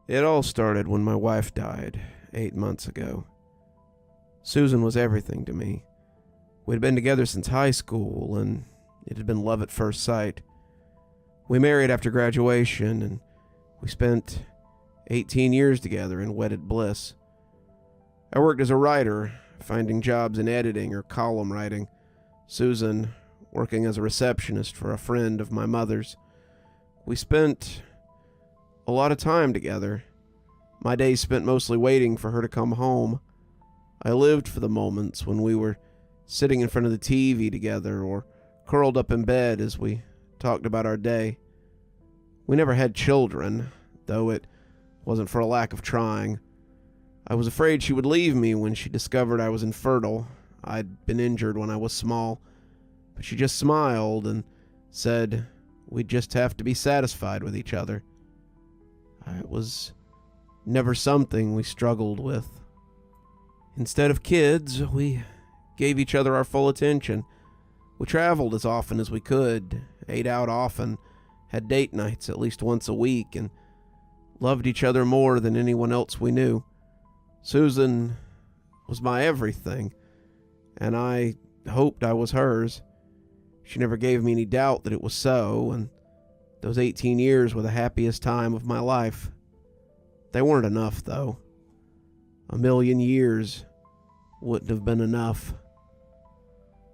It all started when my wife died 8 months ago. Susan was everything to me. We'd been together since high school, and it had been love at first sight. We married after graduation, and we spent 18 years together in wedded bliss. I worked as a writer, finding jobs in editing or column writing. Susan working as a receptionist for a friend of my mother's. We spent a lot of time together. My days spent mostly waiting for her to come home. I lived for the moments when we were sitting in front of the TV together or curled up in bed as we talked about our day. We never had children, though it wasn't for a lack of trying. I was afraid she would leave me when she discovered I was infertile. I'd been injured when I was small, but she just smiled and said we'd just have to be satisfied with each other. It was never something we struggled with. Instead of kids, we gave each other our full attention. We traveled as often as we could, ate out often, had date nights at least once a week, and loved each other more than anyone else we knew. Susan was my everything, and I hoped I was hers. She never gave me any doubt that it was so, and those 18 years were the happiest time of my life. They weren't enough, though. 1,000,000 years wouldn't have been enough.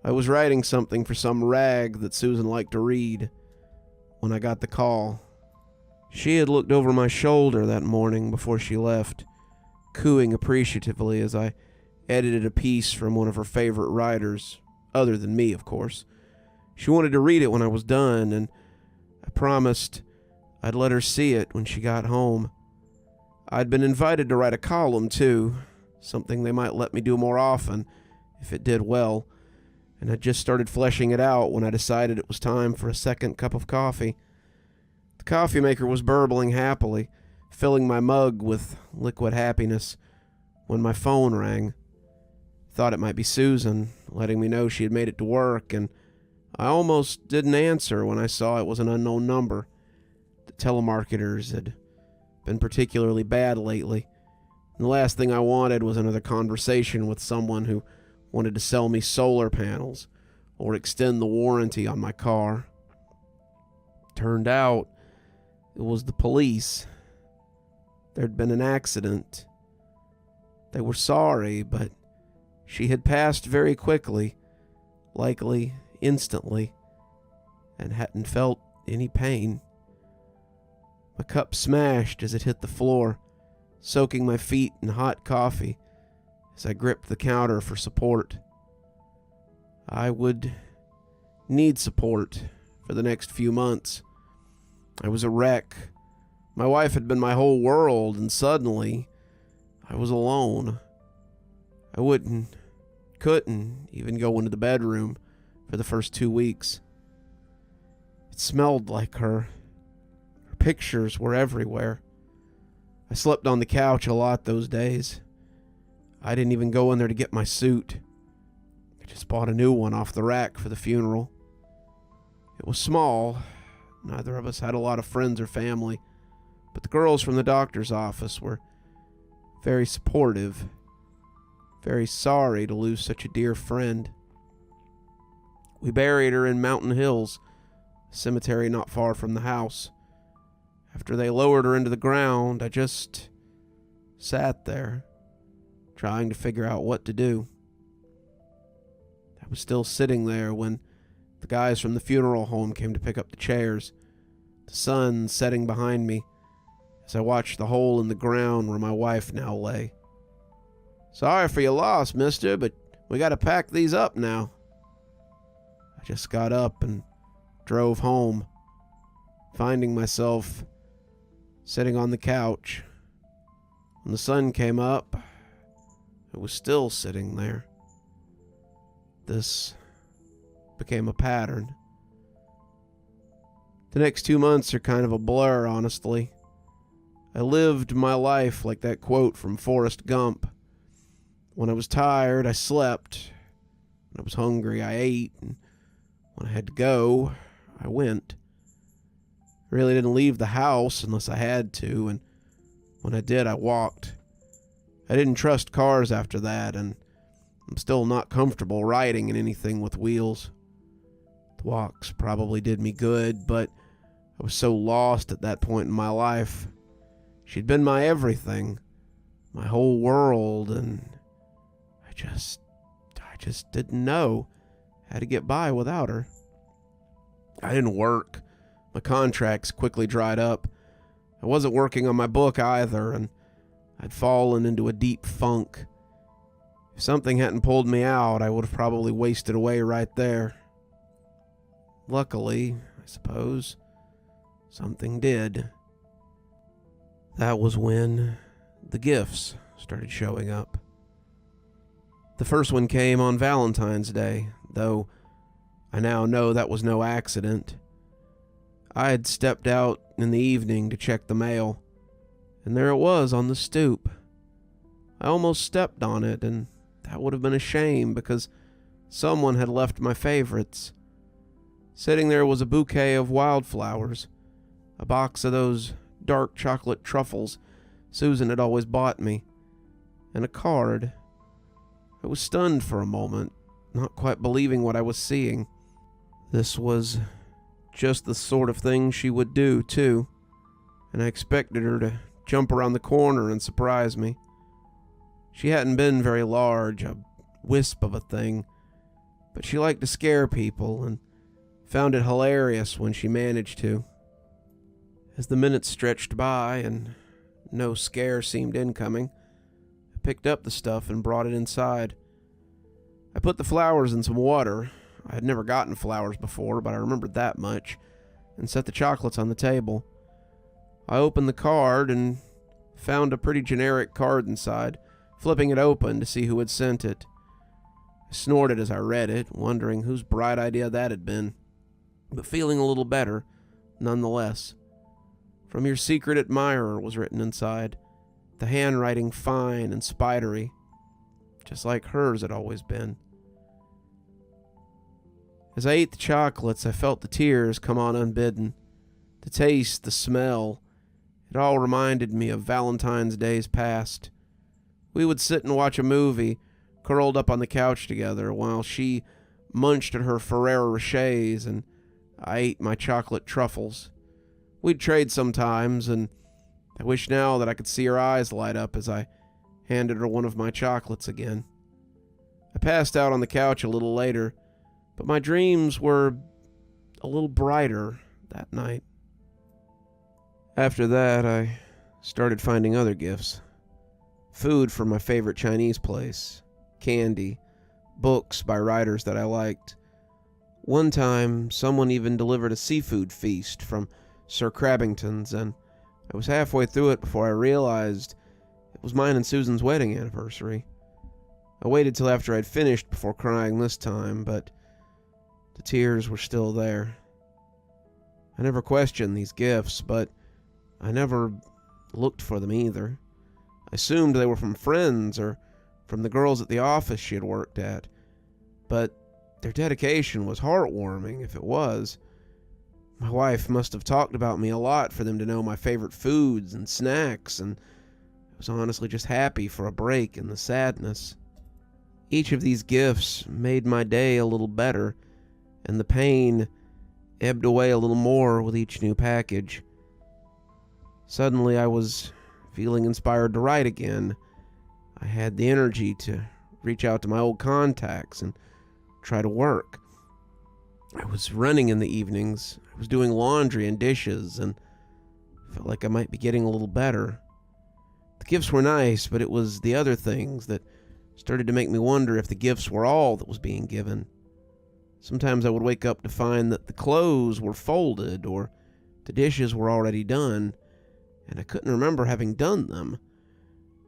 I was writing something for some rag that Susan liked to read when I got the call. She had looked over my shoulder that morning before she left, cooing appreciatively as I edited a piece from one of her favorite writers, other than me, of course. She wanted to read it when I was done, and I promised I'd let her see it when she got home. I'd been invited to write a column, too, something they might let me do more often if it did well, and I'd just started fleshing it out when I decided it was time for a second cup of coffee. The coffee maker was burbling happily, filling my mug with liquid happiness, when my phone rang. Thought it might be Susan, letting me know she had made it to work, and I almost didn't answer when I saw it was an unknown number. The telemarketers had been particularly bad lately, and the last thing I wanted was another conversation with someone who wanted to sell me solar panels or extend the warranty on my car. Turned out it was the police. There'd been an accident. They were sorry, but she had passed very quickly, likely instantly, and hadn't felt any pain. My cup smashed as it hit the floor, soaking my feet in hot coffee as I gripped the counter for support. I would need support for the next few months. I was a wreck. My wife had been my whole world, and suddenly I was alone. I couldn't even go into the bedroom for the first 2 weeks. It smelled like her. Her pictures were everywhere. I slept on the couch a lot those days. I didn't even go in there to get my suit. I just bought a new one off the rack for the funeral. It was small. Neither of us had a lot of friends or family, but the girls from the doctor's office were very supportive, very sorry to lose such a dear friend. We buried her in Mountain Hills, a cemetery not far from the house. After they lowered her into the ground, I just sat there, trying to figure out what to do. I was still sitting there when the guys from the funeral home came to pick up the chairs, the sun setting behind me as I watched the hole in the ground where my wife now lay. "Sorry for your loss, mister, but we gotta pack these up now." I just got up and drove home, finding myself sitting on the couch. When the sun came up, it was still sitting there. This became a pattern. The next 2 months are kind of a blur, honestly. I lived my life like that quote from Forrest Gump. When I was tired, I slept. When I was hungry, I ate. And when I had to go, I went. I really didn't leave the house unless I had to, and When I did, I walked. I didn't trust cars after that, and I'm still not comfortable riding in anything with wheels. The walks probably did me good, but I was so lost at that point in my life. She'd been my everything, my whole world, and I just didn't know how to get by without her. I didn't work. My contracts quickly dried up. I wasn't working on my book either, and I'd fallen into a deep funk. If something hadn't pulled me out, I would have probably wasted away right there. Luckily, I suppose, something did. That was when the gifts started showing up. The first one came on Valentine's Day, though I now know that was no accident. I had stepped out in the evening to check the mail, and there it was on the stoop. I almost stepped on it, and that would have been a shame because someone had left my favorites. Sitting there was a bouquet of wildflowers, a box of those dark chocolate truffles Susan had always bought me, and a card. I was stunned for a moment, not quite believing what I was seeing. This was just the sort of thing she would do, too, and I expected her to jump around the corner and surprise me. She hadn't been very large, a wisp of a thing, but she liked to scare people and found it hilarious when she managed to. As the minutes stretched by and no scare seemed incoming, I picked up the stuff and brought it inside. I put the flowers in some water. I had never gotten flowers before, but I remembered that much, and set the chocolates on the table. I opened the card and found a pretty generic card inside, flipping it open to see who had sent it. I snorted as I read it, wondering whose bright idea that had been, but feeling a little better, nonetheless. "From your secret admirer" was written inside, the handwriting fine and spidery, just like hers had always been. As I ate the chocolates, I felt the tears come on unbidden. The taste, the smell, it all reminded me of Valentine's days past. We would sit and watch a movie, curled up on the couch together, while she munched at her Ferrero Rochers and I ate my chocolate truffles. We'd trade sometimes, and I wish now that I could see her eyes light up as I handed her one of my chocolates again. I passed out on the couch a little later, but my dreams were a little brighter that night. After that, I started finding other gifts. Food from my favorite Chinese place, candy, books by writers that I liked. One time, someone even delivered a seafood feast from Sir Crabbington's, and I was halfway through it before I realized it was mine and Susan's wedding anniversary. I waited till after I'd finished before crying this time, but the tears were still there. I never questioned these gifts, but I never looked for them either. I assumed they were from friends or from the girls at the office she had worked at, but their dedication was heartwarming if it was. My wife must have talked about me a lot for them to know my favorite foods and snacks, and I was honestly just happy for a break in the sadness. Each of these gifts made my day a little better, and the pain ebbed away a little more with each new package. Suddenly I was feeling inspired to write again. I had the energy to reach out to my old contacts and try to work. I was running in the evenings. I was doing laundry and dishes, and felt like I might be getting a little better. The gifts were nice, but it was the other things that started to make me wonder if the gifts were all that was being given. Sometimes I would wake up to find that the clothes were folded or the dishes were already done, and I couldn't remember having done them.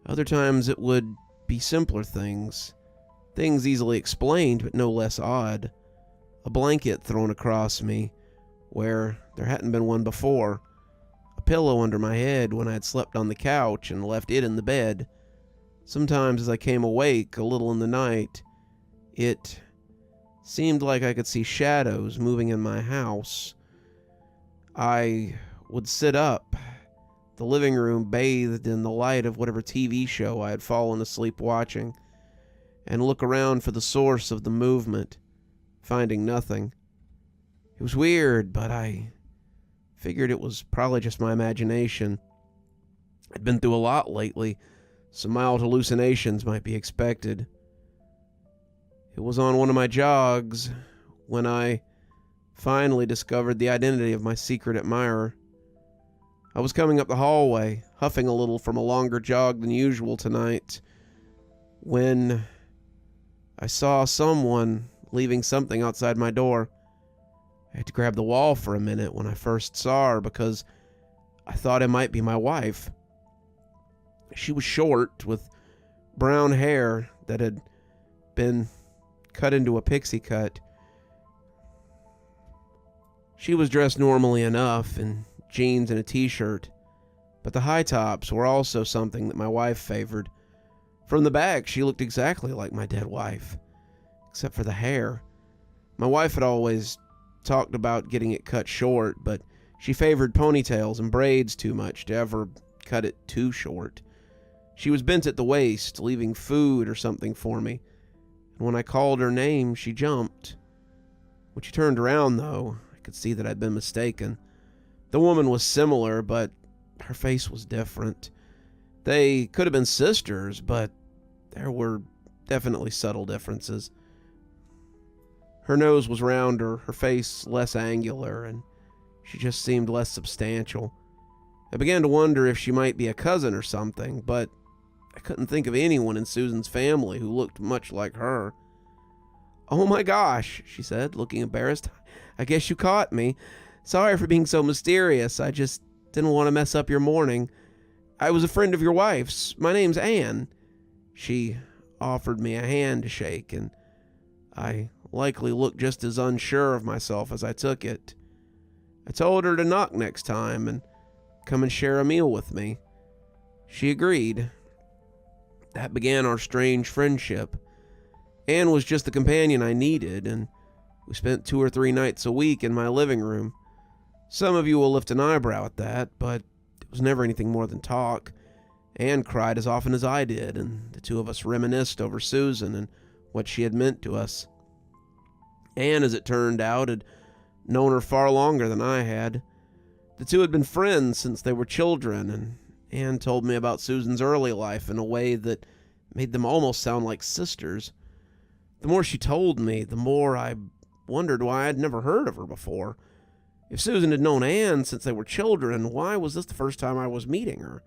Other times it would be simpler things easily explained but no less odd. A blanket thrown across me where there hadn't been one before. A pillow under my head when I had slept on the couch and left it in the bed. Sometimes as I came awake a little in the night, it seemed like I could see shadows moving in my house. I would sit up the living room bathed in the light of whatever TV show I had fallen asleep watching, and look around for the source of the movement, finding nothing. It was weird, but I figured it was probably just my imagination. I'd been through a lot lately, so mild hallucinations might be expected. It was on one of my jogs when I finally discovered the identity of my secret admirer. I was coming up the hallway, huffing a little from a longer jog than usual tonight, when I saw someone leaving something outside my door. I had to grab the wall for a minute when I first saw her because I thought it might be my wife. She was short, with brown hair that had been cut into a pixie cut. She was dressed normally enough in jeans and a t-shirt, but the high tops were also something that my wife favored. From the back, she looked exactly like my dead wife, except for the hair. My wife had always talked about getting it cut short, but she favored ponytails and braids too much to ever cut it too short. She was bent at the waist, leaving food or something for me, and when I called her name, she jumped. When she turned around, though, I could see that I'd been mistaken. The woman was similar, but her face was different. They could have been sisters, but there were definitely subtle differences. Her nose was rounder, her face less angular, and she just seemed less substantial. I began to wonder if she might be a cousin or something, but I couldn't think of anyone in Susan's family who looked much like her. "Oh my gosh," she said, looking embarrassed. "I guess you caught me. Sorry for being so mysterious. I just didn't want to mess up your morning. I was a friend of your wife's. My name's Anne." She offered me a hand to shake, and I likely looked just as unsure of myself as I took it. I told her to knock next time and come and share a meal with me. She agreed. That began our strange friendship. Anne was just the companion I needed, and we spent 2 or 3 nights a week in my living room. Some of you will lift an eyebrow at that, but it was never anything more than talk. Anne cried as often as I did, and the two of us reminisced over Susan and what she had meant to us. Anne, as it turned out, had known her far longer than I had. The two had been friends since they were children, and Anne told me about Susan's early life in a way that made them almost sound like sisters. The more she told me, the more I wondered why I'd never heard of her before. If Susan had known Anne since they were children, why was this the first time I was meeting her?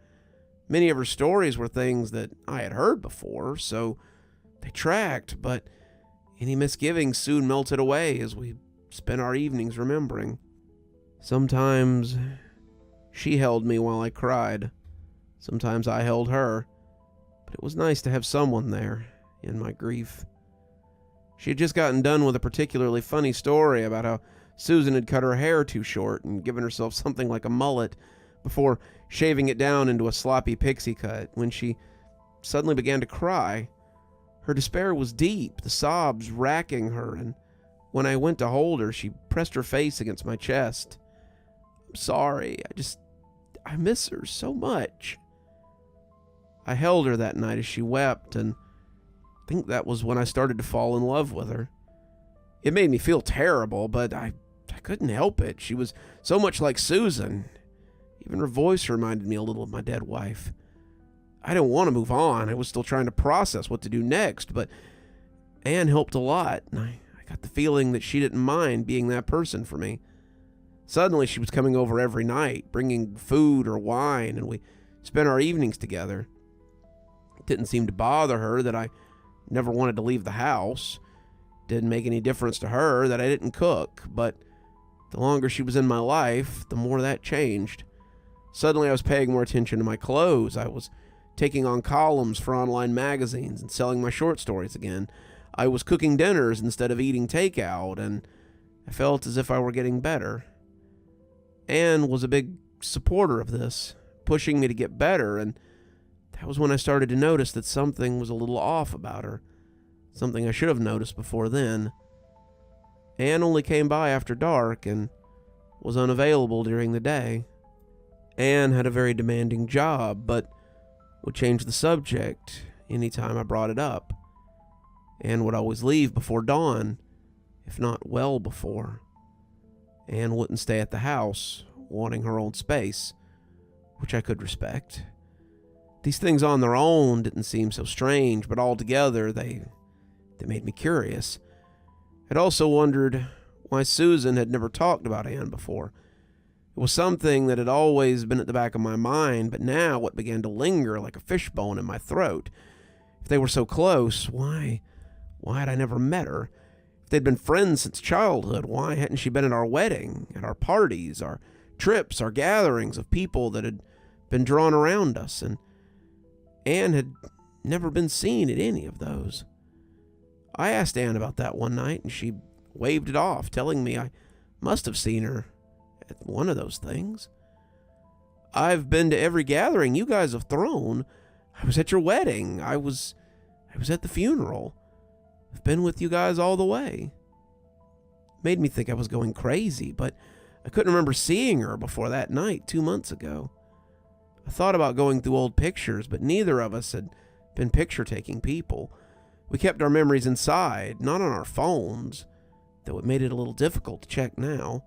Many of her stories were things that I had heard before, so they tracked, but any misgivings soon melted away as we spent our evenings remembering. Sometimes she held me while I cried. Sometimes I held her, but it was nice to have someone there in my grief. She had just gotten done with a particularly funny story about how Susan had cut her hair too short and given herself something like a mullet before shaving it down into a sloppy pixie cut when she suddenly began to cry. Her despair was deep, the sobs racking her, and when I went to hold her, she pressed her face against my chest. "I'm sorry, I miss her so much." I held her that night as she wept, and I think that was when I started to fall in love with her. It made me feel terrible, but I couldn't help it. She was so much like Susan. Even her voice reminded me a little of my dead wife. I didn't want to move on. I was still trying to process what to do next, but Anne helped a lot, and I got the feeling that she didn't mind being that person for me. Suddenly, she was coming over every night, bringing food or wine, and we spent our evenings together. It didn't seem to bother her that I never wanted to leave the house. It didn't make any difference to her that I didn't cook, but the longer she was in my life, the more that changed. Suddenly, I was paying more attention to my clothes. I was taking on columns for online magazines and selling my short stories again. I was cooking dinners instead of eating takeout, and I felt as if I were getting better. Anne was a big supporter of this, pushing me to get better, and that was when I started to notice that something was a little off about her, something I should have noticed before then. Anne only came by after dark and was unavailable during the day. Anne had a very demanding job, but would change the subject anytime I brought it up. Anne would always leave before dawn, if not well before. Anne wouldn't stay at the house, wanting her own space, which I could respect. These things on their own didn't seem so strange, but altogether they made me curious. I'd also wondered why Susan had never talked about Anne before. It was something that had always been at the back of my mind, but now it began to linger like a fishbone in my throat. If they were so close, why had I never met her? If they'd been friends since childhood, why hadn't she been at our wedding, at our parties, our trips, our gatherings of people that had been drawn around us? And Anne had never been seen at any of those. I asked Anne about that one night, and she waved it off, telling me I must have seen her at one of those things. I've been to every gathering you guys have thrown. I was at your wedding. I was at the funeral. I've been with you guys all the way. Made me think I was going crazy, but I couldn't remember seeing her before that night 2 months ago. I thought about going through old pictures, but neither of us had been picture-taking people. We kept our memories inside, not on our phones, though it made it a little difficult to check now.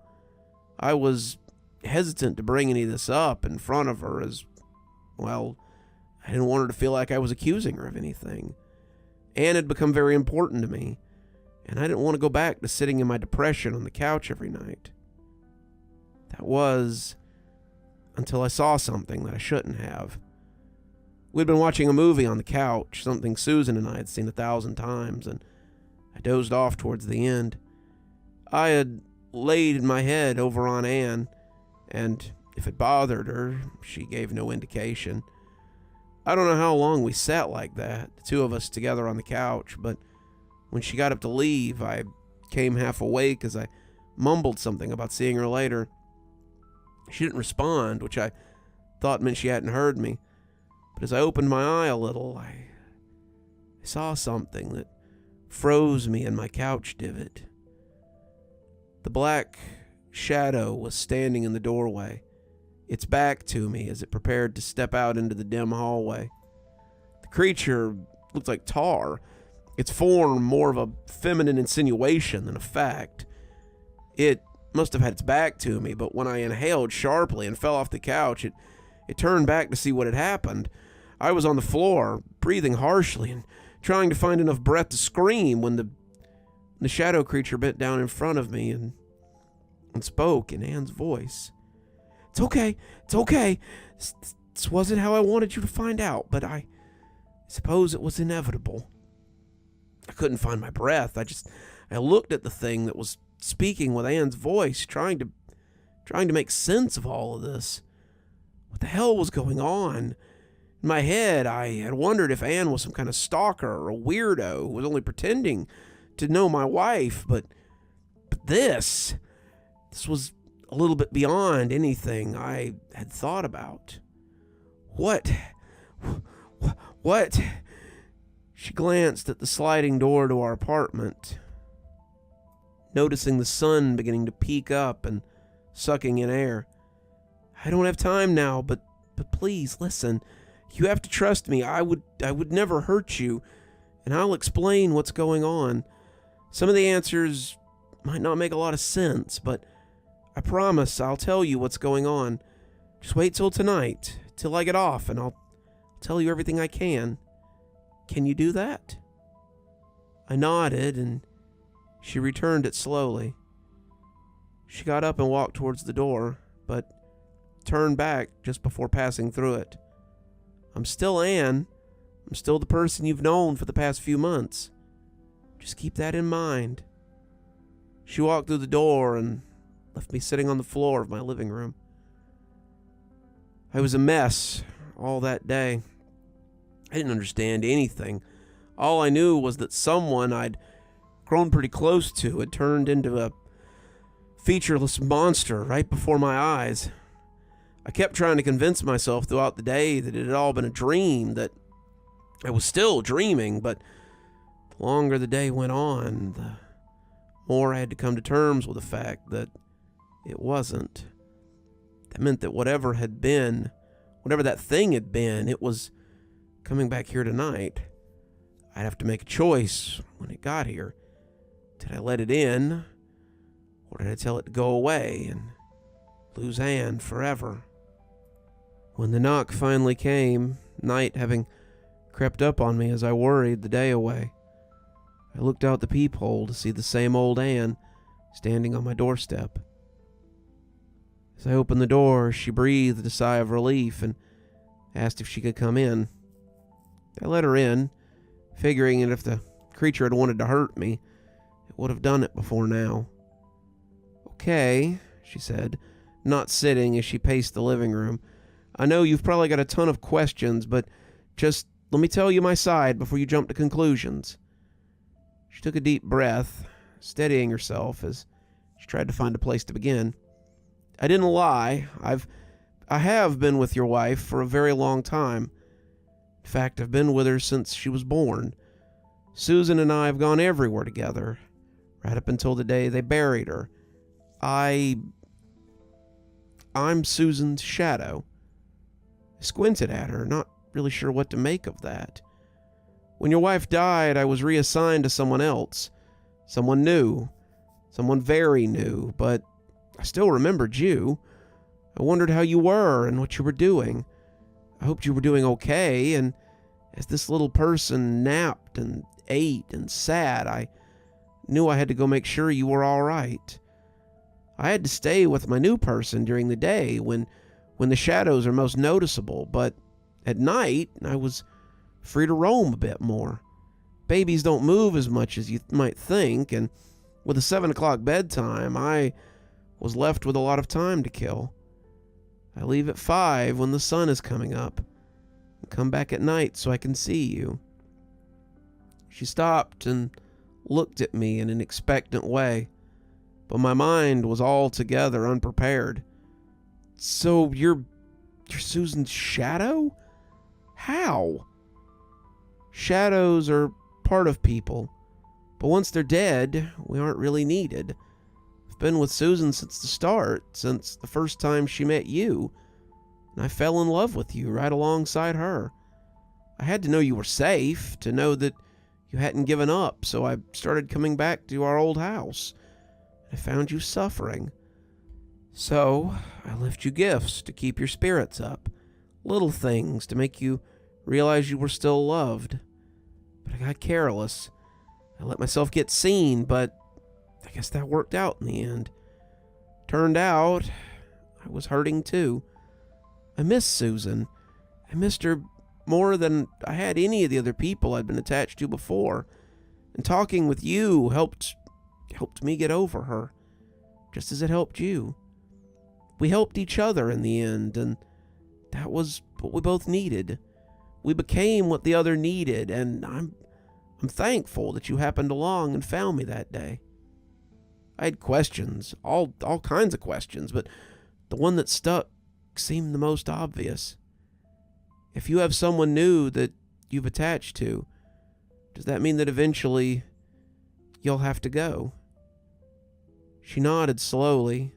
I was hesitant to bring any of this up in front of her as, well, I didn't want her to feel like I was accusing her of anything. Anne had become very important to me, and I didn't want to go back to sitting in my depression on the couch every night. That was until I saw something that I shouldn't have. We'd been watching a movie on the couch, something Susan and I had seen 1,000 times, and I dozed off towards the end. I had laid my head over on Anne, and if it bothered her, she gave no indication. I don't know how long we sat like that, the two of us together on the couch, but when she got up to leave, I came half awake as I mumbled something about seeing her later. She didn't respond, which I thought meant she hadn't heard me, but as I opened my eye a little, I saw something that froze me in my couch divot. The black shadow was standing in the doorway, its back to me as it prepared to step out into the dim hallway. The creature looked like tar, its form more of a feminine insinuation than a fact. It must have had its back to me, but when I inhaled sharply and fell off the couch, it turned back to see what had happened. I was on the floor, breathing harshly and trying to find enough breath to scream when the shadow creature bent down in front of me and spoke in Anne's voice. It's okay. This wasn't how I wanted you to find out, but I suppose it was inevitable. I couldn't find my breath. I looked at the thing that was speaking with Anne's voice, trying to make sense of all of this. What the hell was going on? In my head, I had wondered if Anne was some kind of stalker or a weirdo who was only pretending to know my wife, but this was a little bit beyond anything I had thought about. What? She glanced at the sliding door to our apartment, noticing the sun beginning to peek up and sucking in air. I don't have time now, but please listen. You have to trust me. I would never hurt you, and I'll explain what's going on. Some of the answers might not make a lot of sense, but I promise I'll tell you what's going on. Just wait till tonight, till I get off, and I'll tell you everything I can. Can you do that? I nodded, and she returned it slowly. She got up and walked towards the door, but turned back just before passing through it. I'm still Anne. I'm still the person you've known for the past few months. Just keep that in mind. She walked through the door and left me sitting on the floor of my living room. I was a mess all that day. I didn't understand anything. All I knew was that someone I'd grown pretty close to had turned into a featureless monster right before my eyes. I kept trying to convince myself throughout the day that it had all been a dream, that I was still dreaming, but the longer the day went on, the more I had to come to terms with the fact that it wasn't. That meant that whatever that thing had been, it was coming back here tonight. I'd have to make a choice when it got here. Did I let it in, or did I tell it to go away and lose Anne forever? When the knock finally came, night having crept up on me as I worried the day away, I looked out the peephole to see the same old Anne standing on my doorstep. As I opened the door, she breathed a sigh of relief and asked if she could come in. I let her in, figuring that if the creature had wanted to hurt me, it would have done it before now. "Okay," she said, not sitting as she paced the living room. "I know you've probably got a ton of questions, but just let me tell you my side before you jump to conclusions." She took a deep breath, steadying herself as she tried to find a place to begin. "I didn't lie. I have been with your wife for a very long time. In fact, I've been with her since she was born. Susan and I have gone everywhere together, right up until the day they buried her. I'm Susan's shadow." I squinted at her, not really sure what to make of that. "When your wife died, I was reassigned to someone else. Someone new. Someone very new, but I still remembered you. I wondered how you were and what you were doing. I hoped you were doing okay, and as this little person napped and ate and sat, I knew I had to go make sure you were all right. I had to stay with my new person during the day when the shadows are most noticeable, but at night I was free to roam a bit more. Babies don't move as much as you might think, and with a 7 o'clock bedtime, I was left with a lot of time to kill. I leave at 5 when the sun is coming up, and come back at night so I can see you." She stopped and looked at me in an expectant way, but my mind was altogether unprepared. "So you're Susan's shadow? How?" "Shadows are part of people, but once they're dead, we aren't really needed. I've been with Susan since the start, since the first time she met you, and I fell in love with you right alongside her. I had to know you were safe, to know that you hadn't given up, so I started coming back to our old house. I found you suffering. So I left you gifts to keep your spirits up, little things to make you realize you were still loved. But I got careless. I let myself get seen, but I guess that worked out in the end. Turned out, I was hurting too. I missed Susan. I missed her more than I had any of the other people I'd been attached to before. And talking with you helped me get over her, just as it helped you. We helped each other in the end, and that was what we both needed. We became what the other needed, and I'm thankful that you happened along and found me that day." I had questions, all kinds of questions, but the one that stuck seemed the most obvious. If you have someone new that you've attached to, does that mean that eventually you'll have to go? She nodded slowly,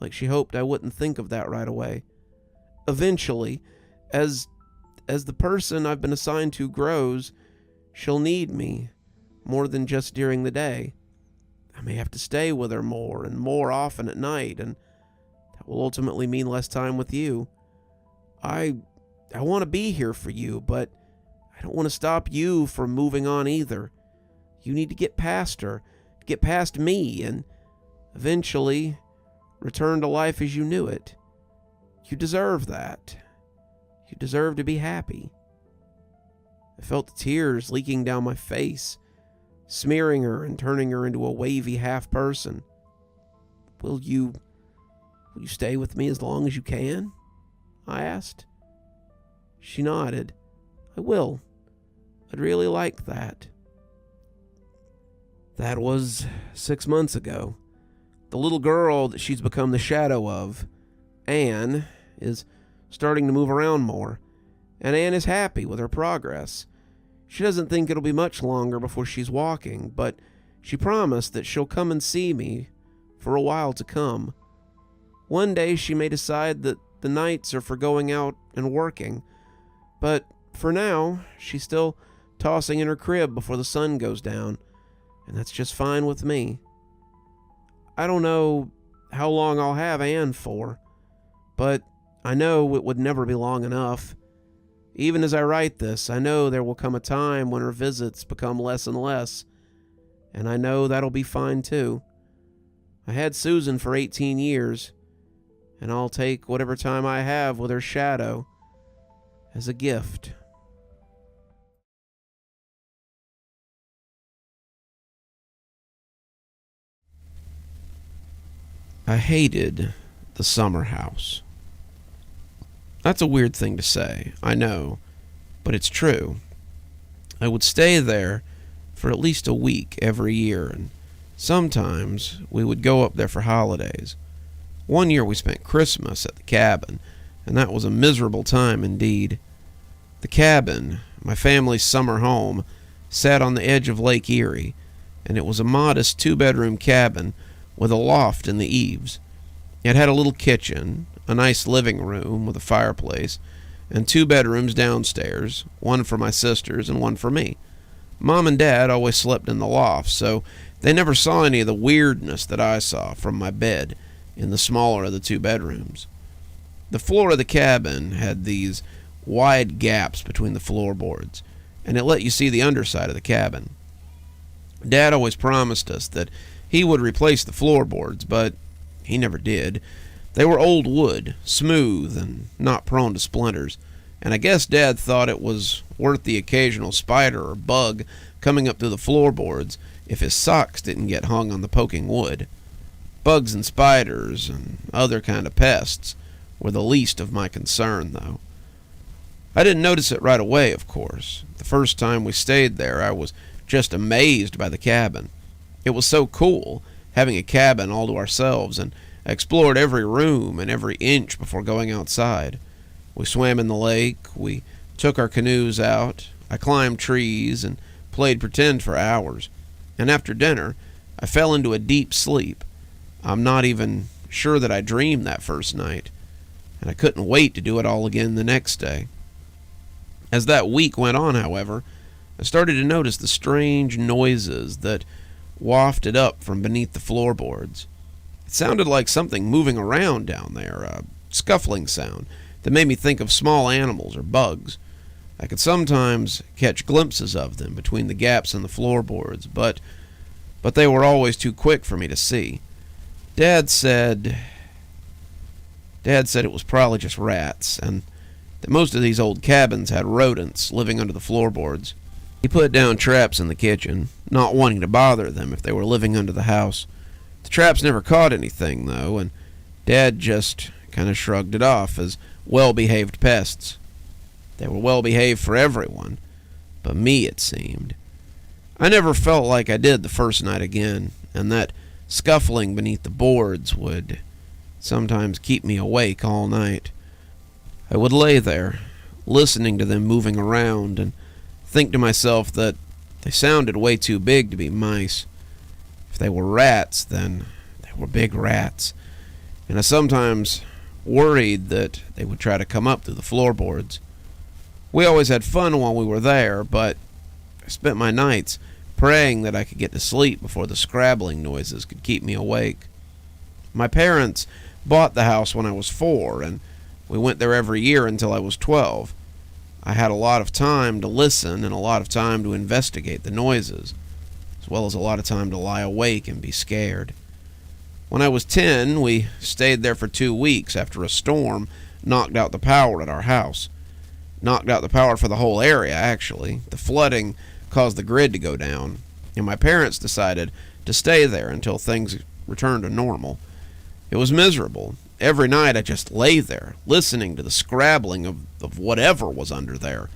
like she hoped I wouldn't think of that right away. Eventually, as the person I've been assigned to grows, she'll need me more than just during the day. I may have to stay with her more and more often at night, and that will ultimately mean less time with you. I want to be here for you, but I don't want to stop you from moving on either. You need to get past her, get past me, and eventually return to life as you knew it. You deserve that. You deserve to be happy." I felt the tears leaking down my face, smearing her and turning her into a wavy half-person. Will you stay with me as long as you can?" I asked. She nodded. "I will. I'd really like that." That was 6 months ago. The little girl that she's become the shadow of, Anne, is starting to move around more, and Anne is happy with her progress. She doesn't think it'll be much longer before she's walking, but she promised that she'll come and see me for a while to come. One day she may decide that the nights are for going out and working, but for now, she's still tossing in her crib before the sun goes down, and that's just fine with me. I don't know how long I'll have Anne for, but I know it would never be long enough. Even as I write this, I know there will come a time when her visits become less and less, and I know that'll be fine too. I had Susan for 18 years, and I'll take whatever time I have with her shadow as a gift. I hated the summer house. That's a weird thing to say, I know, but it's true. I would stay there for at least a week every year, and sometimes we would go up there for holidays. One year we spent Christmas at the cabin, and that was a miserable time indeed. The cabin, my family's summer home, sat on the edge of Lake Erie, and it was a modest 2-bedroom cabin with a loft in the eaves. It had a little kitchen, a nice living room with a fireplace, and 2 bedrooms downstairs, one for my sisters and one for me. Mom and Dad always slept in the loft, so they never saw any of the weirdness that I saw from my bed in the smaller of the 2 bedrooms. The floor of the cabin had these wide gaps between the floorboards, and it let you see the underside of the cabin. Dad always promised us that he would replace the floorboards, but he never did. They were old wood, smooth and not prone to splinters, and I guess Dad thought it was worth the occasional spider or bug coming up through the floorboards if his socks didn't get hung on the poking wood. Bugs and spiders and other kind of pests were the least of my concern, though. I didn't notice it right away, of course. The first time we stayed there, I was just amazed by the cabin. It was so cool, having a cabin all to ourselves, and I explored every room and every inch before going outside. We swam in the lake, we took our canoes out, I climbed trees and played pretend for hours, and after dinner, I fell into a deep sleep. I'm not even sure that I dreamed that first night, and I couldn't wait to do it all again the next day. As that week went on, however, I started to notice the strange noises that wafted up from beneath the floorboards. It sounded like something moving around down there, a scuffling sound that made me think of small animals or bugs. I could sometimes catch glimpses of them between the gaps in the floorboards, but they were always too quick for me to see. Dad said it was probably just rats, and that most of these old cabins had rodents living under the floorboards. He put down traps in the kitchen, not wanting to bother them if they were living under the house. The traps never caught anything, though, and Dad just kind of shrugged it off as well-behaved pests. They were well-behaved for everyone, but me, it seemed. I never felt like I did the first night again, and that scuffling beneath the boards would sometimes keep me awake all night. I would lay there, listening to them moving around, and think to myself that they sounded way too big to be mice. If they were rats, then they were big rats, and I sometimes worried that they would try to come up through the floorboards. We always had fun while we were there, but I spent my nights praying that I could get to sleep before the scrabbling noises could keep me awake. My parents bought the house when I was 4, and we went there every year until I was 12. I had a lot of time to listen and a lot of time to investigate the noises, as well as a lot of time to lie awake and be scared. When I was 10, we stayed there for 2 weeks after a storm knocked out the power at our house. Knocked out the power for the whole area, actually. The flooding caused the grid to go down, and my parents decided to stay there until things returned to normal. It was miserable. Every night I just lay there, listening to the scrabbling of whatever was under there.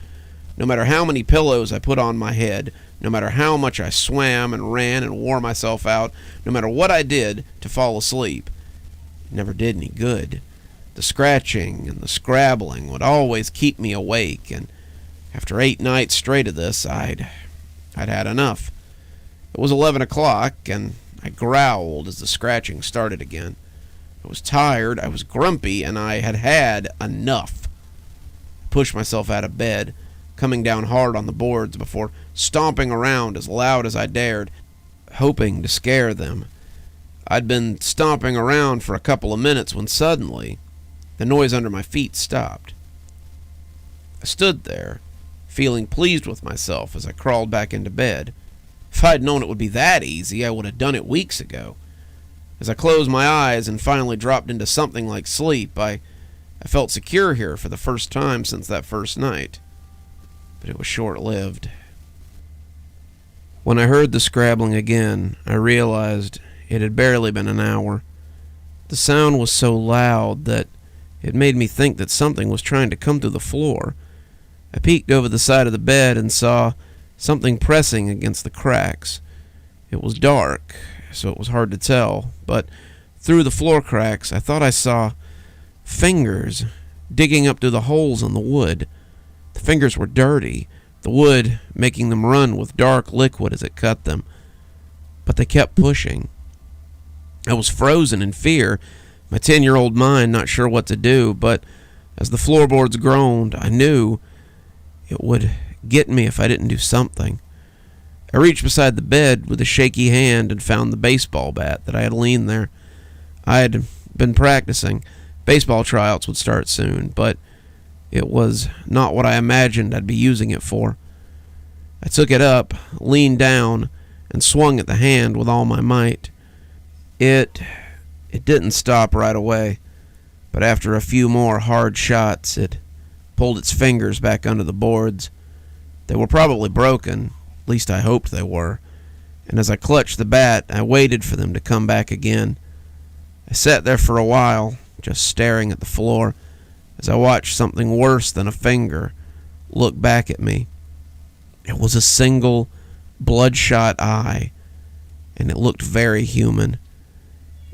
No matter how many pillows I put on my head, no matter how much I swam and ran and wore myself out, no matter what I did to fall asleep, it never did any good. The scratching and the scrabbling would always keep me awake, and after 8 nights straight of this, I'd had enough. It was 11 o'clock, and I growled as the scratching started again. I was tired, I was grumpy, and I had had enough. I pushed myself out of bed, coming down hard on the boards before stomping around as loud as I dared, hoping to scare them. I'd been stomping around for a couple of minutes when suddenly the noise under my feet stopped. I stood there, feeling pleased with myself as I crawled back into bed. If I'd known it would be that easy, I would have done it weeks ago. As I closed my eyes and finally dropped into something like sleep, I felt secure here for the first time since that first night. But it was short-lived. When I heard the scrabbling again, I realized it had barely been an hour. The sound was so loud that it made me think that something was trying to come through the floor. I peeked over the side of the bed and saw something pressing against the cracks. It was dark, so it was hard to tell, but through the floor cracks, I thought I saw fingers digging up through the holes in the wood. The fingers were dirty, the wood making them run with dark liquid as it cut them. But they kept pushing. I was frozen in fear, my 10-year-old mind not sure what to do, but as the floorboards groaned, I knew it would get me if I didn't do something. I reached beside the bed with a shaky hand and found the baseball bat that I had leaned there. I had been practicing. Baseball tryouts would start soon, but it was not what I imagined I'd be using it for. I took it up, leaned down, and swung at the hand with all my might. It didn't stop right away, but after a few more hard shots, it pulled its fingers back under the boards. They were probably broken, at least I hoped they were, and as I clutched the bat, I waited for them to come back again. I sat there for a while, just staring at the floor, as I watched something worse than a finger look back at me. It was a single, bloodshot eye, and it looked very human.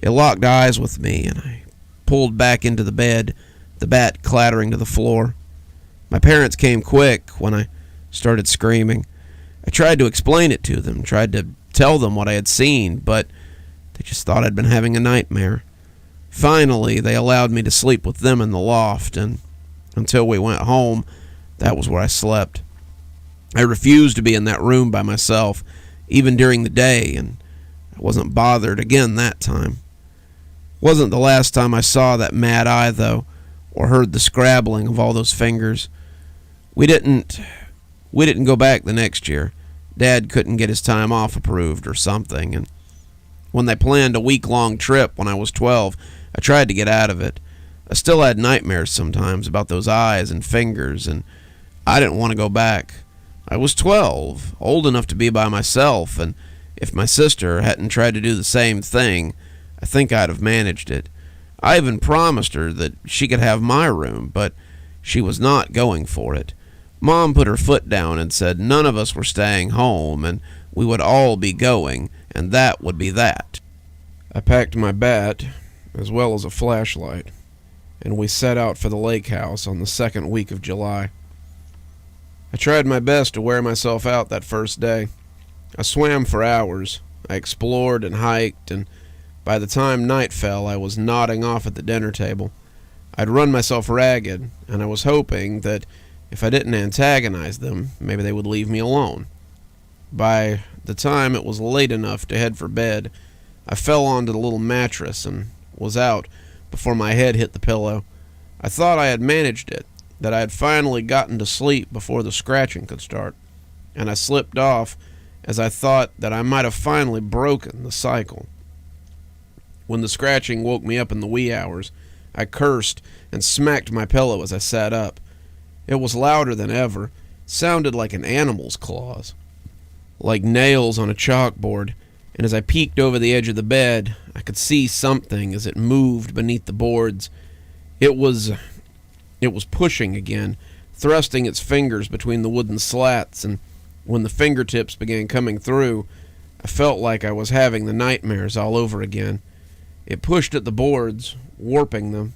It locked eyes with me, and I pulled back into the bed, the bat clattering to the floor. My parents came quick when I started screaming. I tried to explain it to them, tried to tell them what I had seen, but they just thought I'd been having a nightmare. Finally, they allowed me to sleep with them in the loft, and until we went home, that was where I slept. I refused to be in that room by myself, even during the day, and I wasn't bothered again that time. Wasn't the last time I saw that mad eye, though, or heard the scrabbling of all those fingers. We didn't go back the next year. Dad couldn't get his time off approved or something, and when they planned a week-long trip when I was 12, I tried to get out of it. I still had nightmares sometimes about those eyes and fingers, and I didn't want to go back. I was 12, old enough to be by myself, and if my sister hadn't tried to do the same thing, I think I'd have managed it. I even promised her that she could have my room, but she was not going for it. Mom put her foot down and said none of us were staying home, and we would all be going, and that would be that. I packed my bat, as well as a flashlight, and we set out for the lake house on the second week of July. I tried my best to wear myself out that first day. I swam for hours. I explored and hiked, and by the time night fell, I was nodding off at the dinner table. I'd run myself ragged, and I was hoping that if I didn't antagonize them, maybe they would leave me alone. By the time it was late enough to head for bed, I fell onto the little mattress and was out before my head hit the pillow. I thought I had managed it, that I had finally gotten to sleep before the scratching could start, and I slipped off as I thought that I might have finally broken the cycle. When the scratching woke me up in the wee hours, I cursed and smacked my pillow as I sat up. It was louder than ever, sounded like an animal's claws, like nails on a chalkboard, and as I peeked over the edge of the bed, I could see something as it moved beneath the boards. It was pushing again, thrusting its fingers between the wooden slats, and when the fingertips began coming through, I felt like I was having the nightmares all over again. It pushed at the boards, warping them,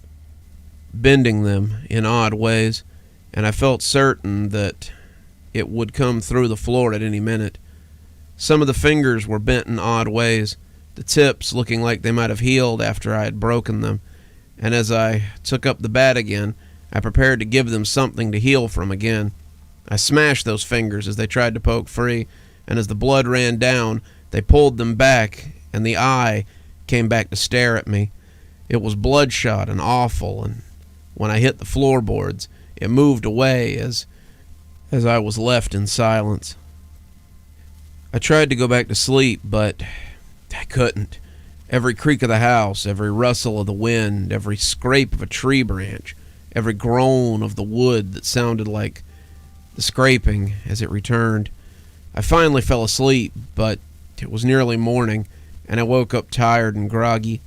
bending them in odd ways, and I felt certain that it would come through the floor at any minute. Some of the fingers were bent in odd ways, the tips looking like they might have healed after I had broken them, and as I took up the bat again, I prepared to give them something to heal from again. I smashed those fingers as they tried to poke free, and as the blood ran down, they pulled them back, and the eye came back to stare at me. It was bloodshot and awful, and when I hit the floorboards, it moved away as I was left in silence. I tried to go back to sleep, but I couldn't. Every creak of the house, every rustle of the wind, every scrape of a tree branch, every groan of the wood that sounded like the scraping as it returned. I finally fell asleep, but it was nearly morning, and I woke up tired and groggy.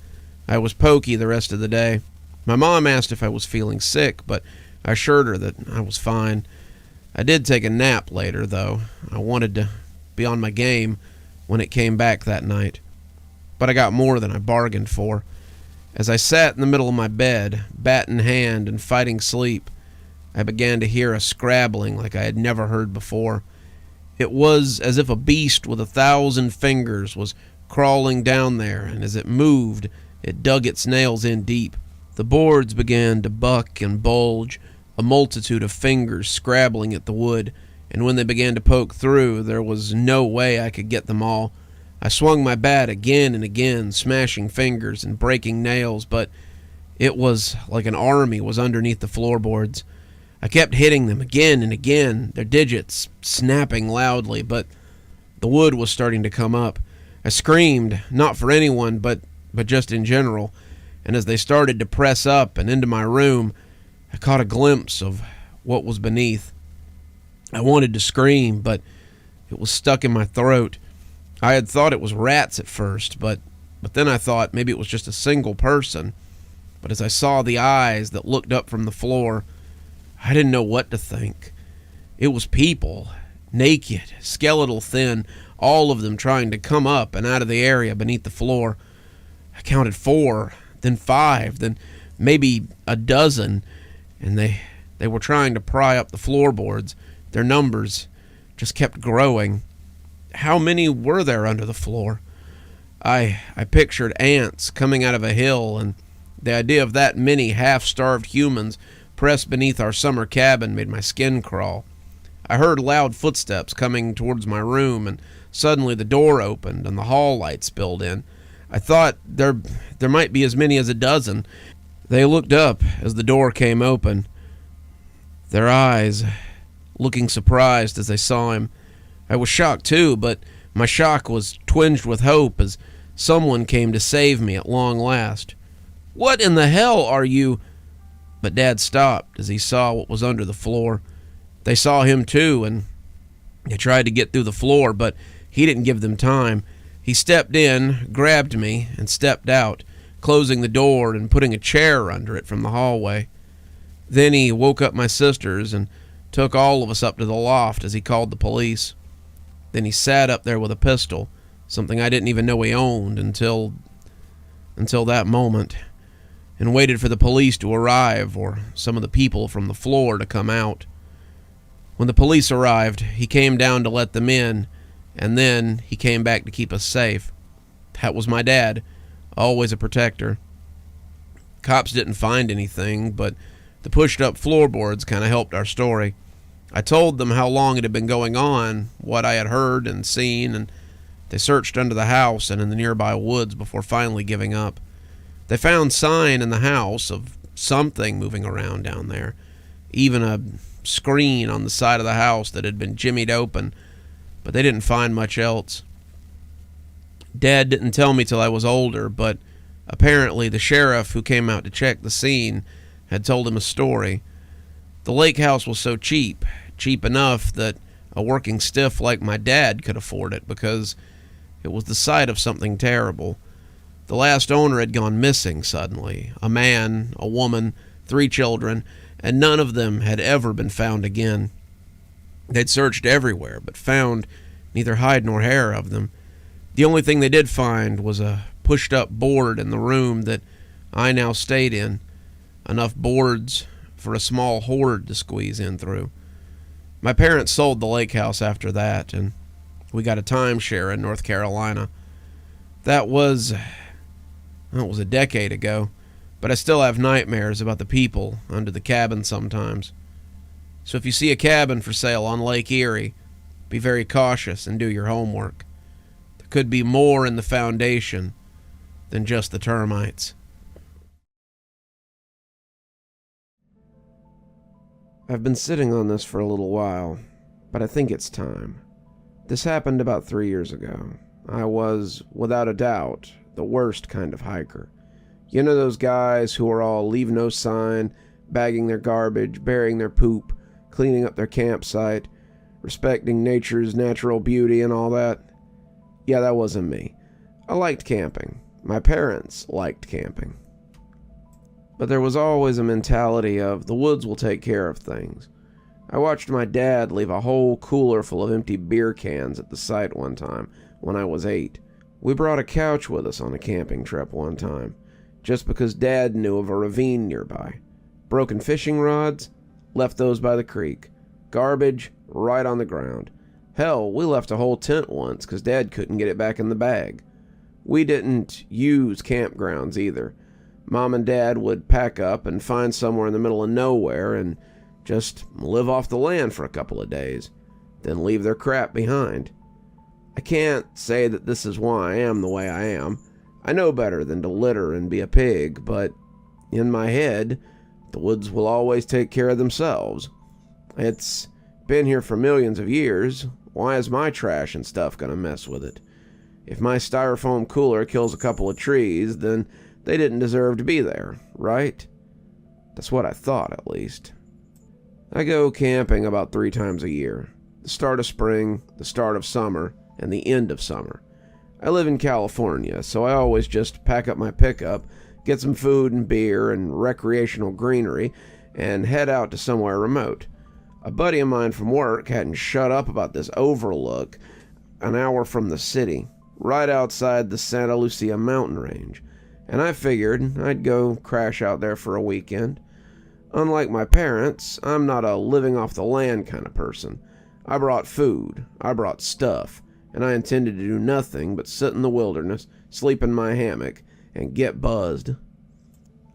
I was pokey the rest of the day. My mom asked if I was feeling sick, but I assured her that I was fine. I did take a nap later, though. I wanted to be on my game when it came back that night. But I got more than I bargained for. As I sat in the middle of my bed, bat in hand and fighting sleep, I began to hear a scrabbling like I had never heard before. It was as if a beast with 1,000 fingers was crawling down there, and as it moved, it dug its nails in deep. The boards began to buck and bulge, a multitude of fingers scrabbling at the wood, and when they began to poke through, there was no way I could get them all. I swung my bat again and again, smashing fingers and breaking nails, but it was like an army was underneath the floorboards. I kept hitting them again and again, their digits snapping loudly, but the wood was starting to come up. I screamed, not for anyone, but just in general, and as they started to press up and into my room, I caught a glimpse of what was beneath. I wanted to scream, but it was stuck in my throat. I had thought it was rats at first, but then I thought maybe it was just a single person. But as I saw the eyes that looked up from the floor, I didn't know what to think. It was people, naked, skeletal thin, all of them trying to come up and out of the area beneath the floor. I counted 4, then 5, then maybe a dozen, and they were trying to pry up the floorboards. Their numbers just kept growing. How many were there under the floor? I pictured ants coming out of a hill, and the idea of that many half-starved humans pressed beneath our summer cabin made my skin crawl. I heard loud footsteps coming towards my room, and suddenly the door opened and the hall light spilled in. I thought there might be as many as a dozen. They looked up as the door came open, their eyes looking surprised as they saw him. I was shocked too, but my shock was twinged with hope as someone came to save me at long last. "What in the hell are you?" But Dad stopped as he saw what was under the floor. They saw him too, and they tried to get through the floor, but he didn't give them time. He stepped in, grabbed me, and stepped out, closing the door and putting a chair under it from the hallway. Then he woke up my sisters and took all of us up to the loft as he called the police. Then he sat up there with a pistol, something I didn't even know he owned until that moment, and waited for the police to arrive or some of the people from the floor to come out. When the police arrived, he came down to let them in, and then he came back to keep us safe. That was my dad, always a protector. Cops didn't find anything, but the pushed-up floorboards kind of helped our story. I told them how long it had been going on, what I had heard and seen, and they searched under the house and in the nearby woods before finally giving up. They found sign in the house of something moving around down there, even a screen on the side of the house that had been jimmied open, but they didn't find much else. Dad didn't tell me till I was older, but apparently the sheriff who came out to check the scene had told him a story. The lake house was so cheap enough that a working stiff like my dad could afford it because it was the site of something terrible. The last owner had gone missing suddenly. A man, a woman, 3 children, and none of them had ever been found again. They'd searched everywhere, but found neither hide nor hair of them. The only thing they did find was a pushed-up board in the room that I now stayed in. Enough boards for a small horde to squeeze in through. My parents sold the lake house after that, and we got a timeshare in North Carolina. That was a decade ago, but I still have nightmares about the people under the cabin sometimes. So if you see a cabin for sale on Lake Erie, be very cautious and do your homework. There could be more in the foundation than just the termites. I've been sitting on this for a little while, but I think it's time. This happened about 3 years ago. I was, without a doubt, the worst kind of hiker. You know those guys who are all leave no sign, bagging their garbage, burying their poop, cleaning up their campsite, respecting nature's natural beauty and all that? Yeah, that wasn't me. I liked camping. My parents liked camping. But there was always a mentality of the woods will take care of things. I watched my dad leave a whole cooler full of empty beer cans at the site one time when I was 8. We brought a couch with us on a camping trip one time, just because Dad knew of a ravine nearby. Broken fishing rods, left those by the creek. Garbage, right on the ground. Hell, we left a whole tent once because Dad couldn't get it back in the bag. We didn't use campgrounds either. Mom and Dad would pack up and find somewhere in the middle of nowhere and just live off the land for a couple of days, then leave their crap behind. I can't say that this is why I am the way I am. I know better than to litter and be a pig, but in my head, the woods will always take care of themselves. It's been here for millions of years. Why is my trash and stuff gonna mess with it? If my styrofoam cooler kills a couple of trees, then they didn't deserve to be there, right? That's what I thought, at least. I go camping about 3 times a year. The start of spring, the start of summer, and the end of summer. I live in California, so I always just pack up my pickup, get some food and beer and recreational greenery, and head out to somewhere remote. A buddy of mine from work hadn't shut up about this overlook an hour from the city, right outside the Santa Lucia mountain range, and I figured I'd go crash out there for a weekend. Unlike my parents, I'm not a living off the land kind of person. I brought food, I brought stuff, and I intended to do nothing but sit in the wilderness, sleep in my hammock, and get buzzed.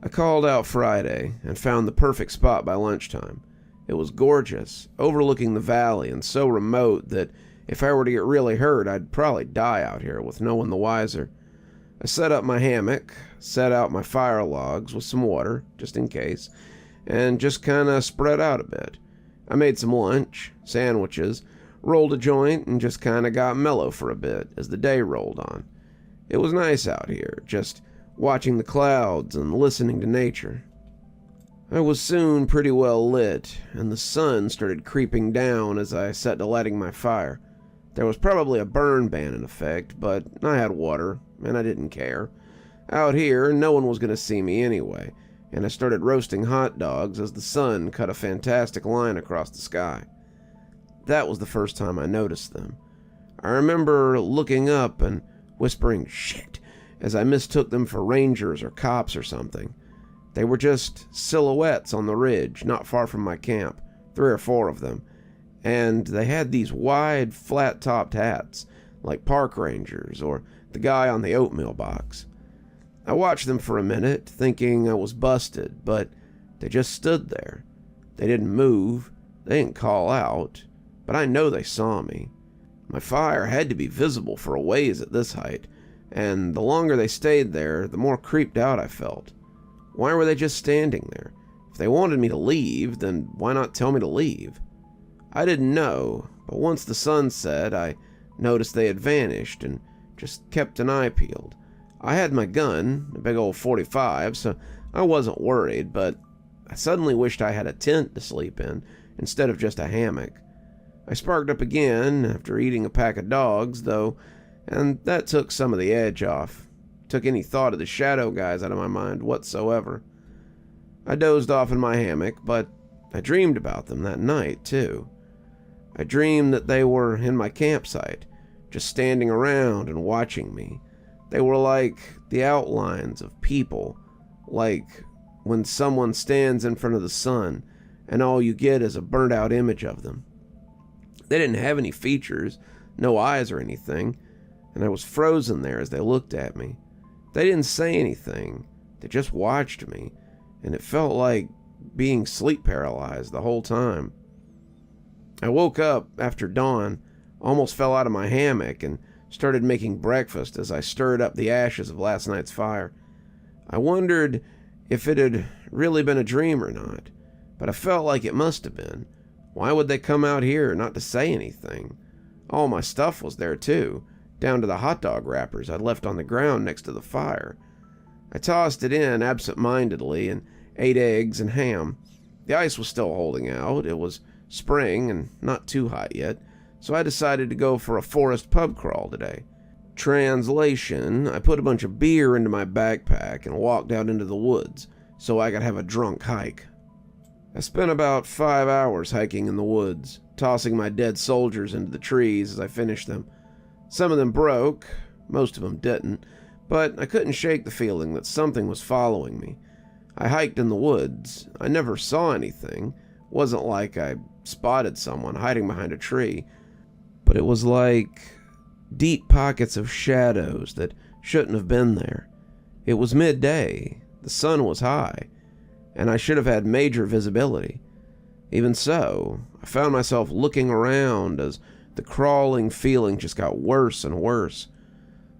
I called out Friday and found the perfect spot by lunchtime. It was gorgeous, overlooking the valley and so remote that if I were to get really hurt, I'd probably die out here with no one the wiser. I set up my hammock, set out my fire logs with some water, just in case, and just kinda spread out a bit. I made some lunch, sandwiches, rolled a joint, and just kinda got mellow for a bit as the day rolled on. It was nice out here, just watching the clouds and listening to nature. I was soon pretty well lit, and the sun started creeping down as I set to lighting my fire. There was probably a burn ban in effect, but I had water, and I didn't care. Out here, no one was going to see me anyway, and I started roasting hot dogs as the sun cut a fantastic line across the sky. That was the first time I noticed them. I remember looking up and whispering, "Shit," as I mistook them for rangers or cops or something. They were just silhouettes on the ridge, not far from my camp, 3 or 4 of them, and they had these wide, flat-topped hats, like park rangers or the guy on the oatmeal box. I watched them for a minute, thinking I was busted, but they just stood there. They didn't move, they didn't call out, but I know they saw me. My fire had to be visible for a ways at this height, and the longer they stayed there, the more creeped out I felt. Why were they just standing there? If they wanted me to leave, then why not tell me to leave? I didn't know, but once the sun set, I noticed they had vanished and just kept an eye peeled. I had my gun, a big old .45, so I wasn't worried, but I suddenly wished I had a tent to sleep in instead of just a hammock. I sparked up again after eating a pack of dogs, though, and that took some of the edge off. Took any thought of the shadow guys out of my mind whatsoever. I dozed off in my hammock, but I dreamed about them that night, too. I dreamed that they were in my campsite, just standing around and watching me. They were like the outlines of people, like when someone stands in front of the sun and all you get is a burnt-out image of them. They didn't have any features, no eyes or anything, and I was frozen there as they looked at me. They didn't say anything, they just watched me, and it felt like being sleep paralyzed the whole time. I woke up after dawn, almost fell out of my hammock, and started making breakfast as I stirred up the ashes of last night's fire. I wondered if it had really been a dream or not, but I felt like it must have been. Why would they come out here not to say anything? All my stuff was there too, down to the hot dog wrappers I'd left on the ground next to the fire. I tossed it in absent-mindedly and ate eggs and ham. The ice was still holding out. It was spring and not too hot yet, so I decided to go for a forest pub crawl today. Translation, I put a bunch of beer into my backpack and walked out into the woods so I could have a drunk hike. I spent about 5 hours hiking in the woods, tossing my dead soldiers into the trees as I finished them. Some of them broke, most of them didn't, but I couldn't shake the feeling that something was following me. I hiked in the woods. I never saw anything. It wasn't like I spotted someone hiding behind a tree, but it was like deep pockets of shadows that shouldn't have been there. It was midday, the sun was high, and I should have had major visibility. Even so, I found myself looking around as the crawling feeling just got worse and worse.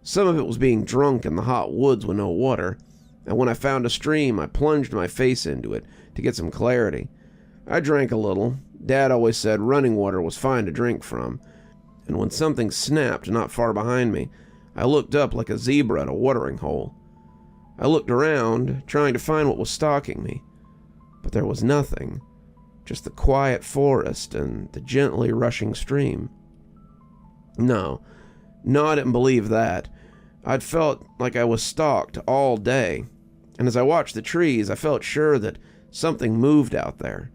Some of it was being drunk in the hot woods with no water, and when I found a stream, I plunged my face into it to get some clarity. I drank a little. Dad always said running water was fine to drink from, and when something snapped not far behind me, I looked up like a zebra at a watering hole. I looked around, trying to find what was stalking me, but there was nothing, just the quiet forest and the gently rushing stream. No, I didn't believe that. I'd felt like I was stalked all day, and as I watched the trees, I felt sure that something moved out there.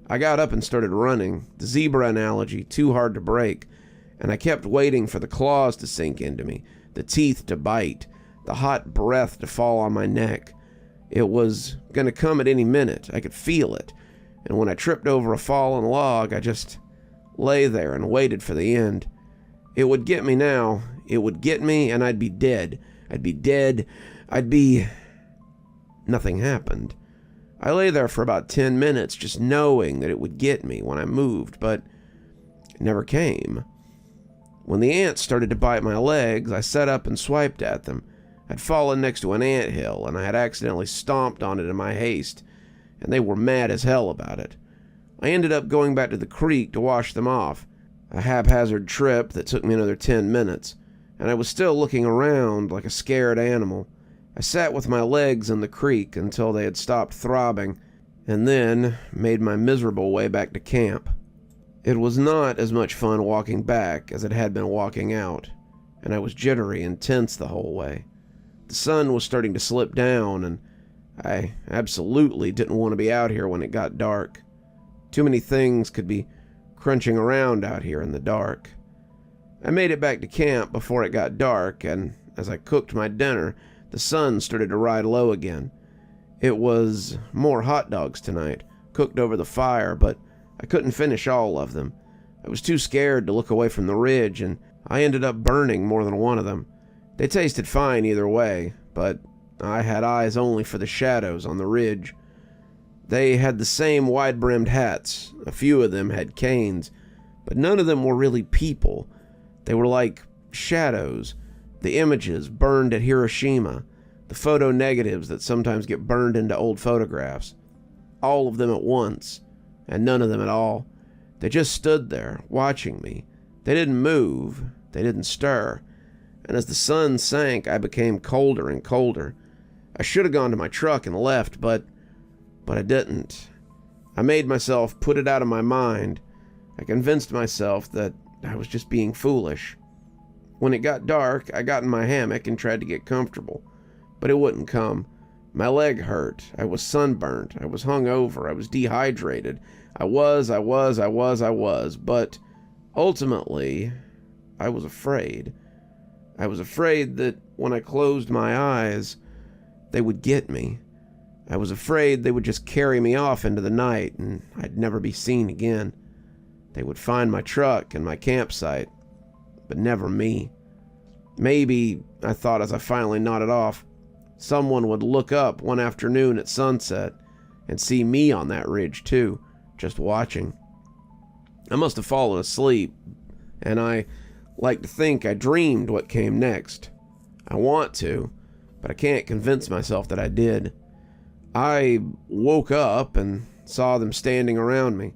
I got up and started running, the zebra analogy too hard to break, and I kept waiting for the claws to sink into me, the teeth to bite, the hot breath to fall on my neck. It was going to come at any minute. I could feel it, and when I tripped over a fallen log, I just lay there and waited for the end. It would get me now. It would get me, and I'd be dead. I'd be dead. Nothing happened. I lay there for about 10 minutes just knowing that it would get me when I moved, but it never came. When the ants started to bite my legs, I sat up and swiped at them. I'd fallen next to an anthill, and I had accidentally stomped on it in my haste, and they were mad as hell about it. I ended up going back to the creek to wash them off, a haphazard trip that took me another 10 minutes, and I was still looking around like a scared animal. I sat with my legs in the creek until they had stopped throbbing, and then made my miserable way back to camp. It was not as much fun walking back as it had been walking out, and I was jittery and tense the whole way. The sun was starting to slip down, and I absolutely didn't want to be out here when it got dark. Too many things could be crunching around out here in the dark. I made it back to camp before it got dark, and as I cooked my dinner, the sun started to ride low again. It was more hot dogs tonight, cooked over the fire, but I couldn't finish all of them. I was too scared to look away from the ridge, and I ended up burning more than one of them. They tasted fine either way, but I had eyes only for the shadows on the ridge. They had the same wide-brimmed hats. A few of them had canes, but none of them were really people. They were like shadows, the images burned at Hiroshima, the photo negatives that sometimes get burned into old photographs. All of them at once, and none of them at all. They just stood there, watching me. They didn't move, they didn't stir, and as the sun sank, I became colder and colder. I should have gone to my truck and left, but I didn't. I made myself put it out of my mind. I convinced myself that I was just being foolish. When it got dark, I got in my hammock and tried to get comfortable, but it wouldn't come. My leg hurt. I was sunburnt. I was hungover. I was dehydrated. I was, but ultimately, I was afraid. I was afraid that when I closed my eyes, they would get me. I was afraid they would just carry me off into the night and I'd never be seen again. They would find my truck and my campsite, but never me. Maybe, I thought as I finally nodded off, someone would look up one afternoon at sunset and see me on that ridge too, just watching. I must have fallen asleep, and I like to think I dreamed what came next. I want to, but I can't convince myself that I did. I woke up and saw them standing around me.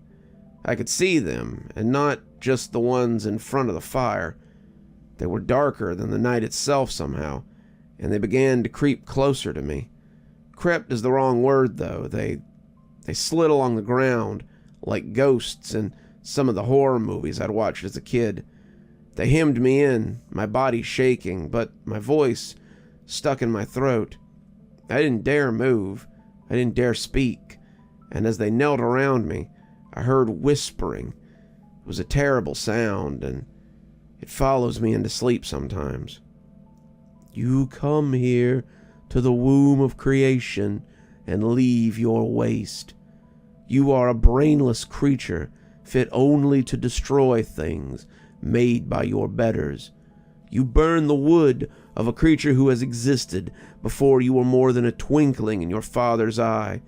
I could see them, and not just the ones in front of the fire. They were darker than the night itself somehow, and they began to creep closer to me. Crept is the wrong word, though. They slid along the ground like ghosts in some of the horror movies I'd watched as a kid. They hemmed me in, my body shaking, but my voice stuck in my throat. I didn't dare move. I didn't dare speak. And as they knelt around me, I heard whispering. It was a terrible sound, and it follows me into sleep sometimes. You come here to the womb of creation and leave your waste. You are a brainless creature fit only to destroy things made by your betters. You burn the wood of a creature who has existed before you were more than a twinkling in your father's eye.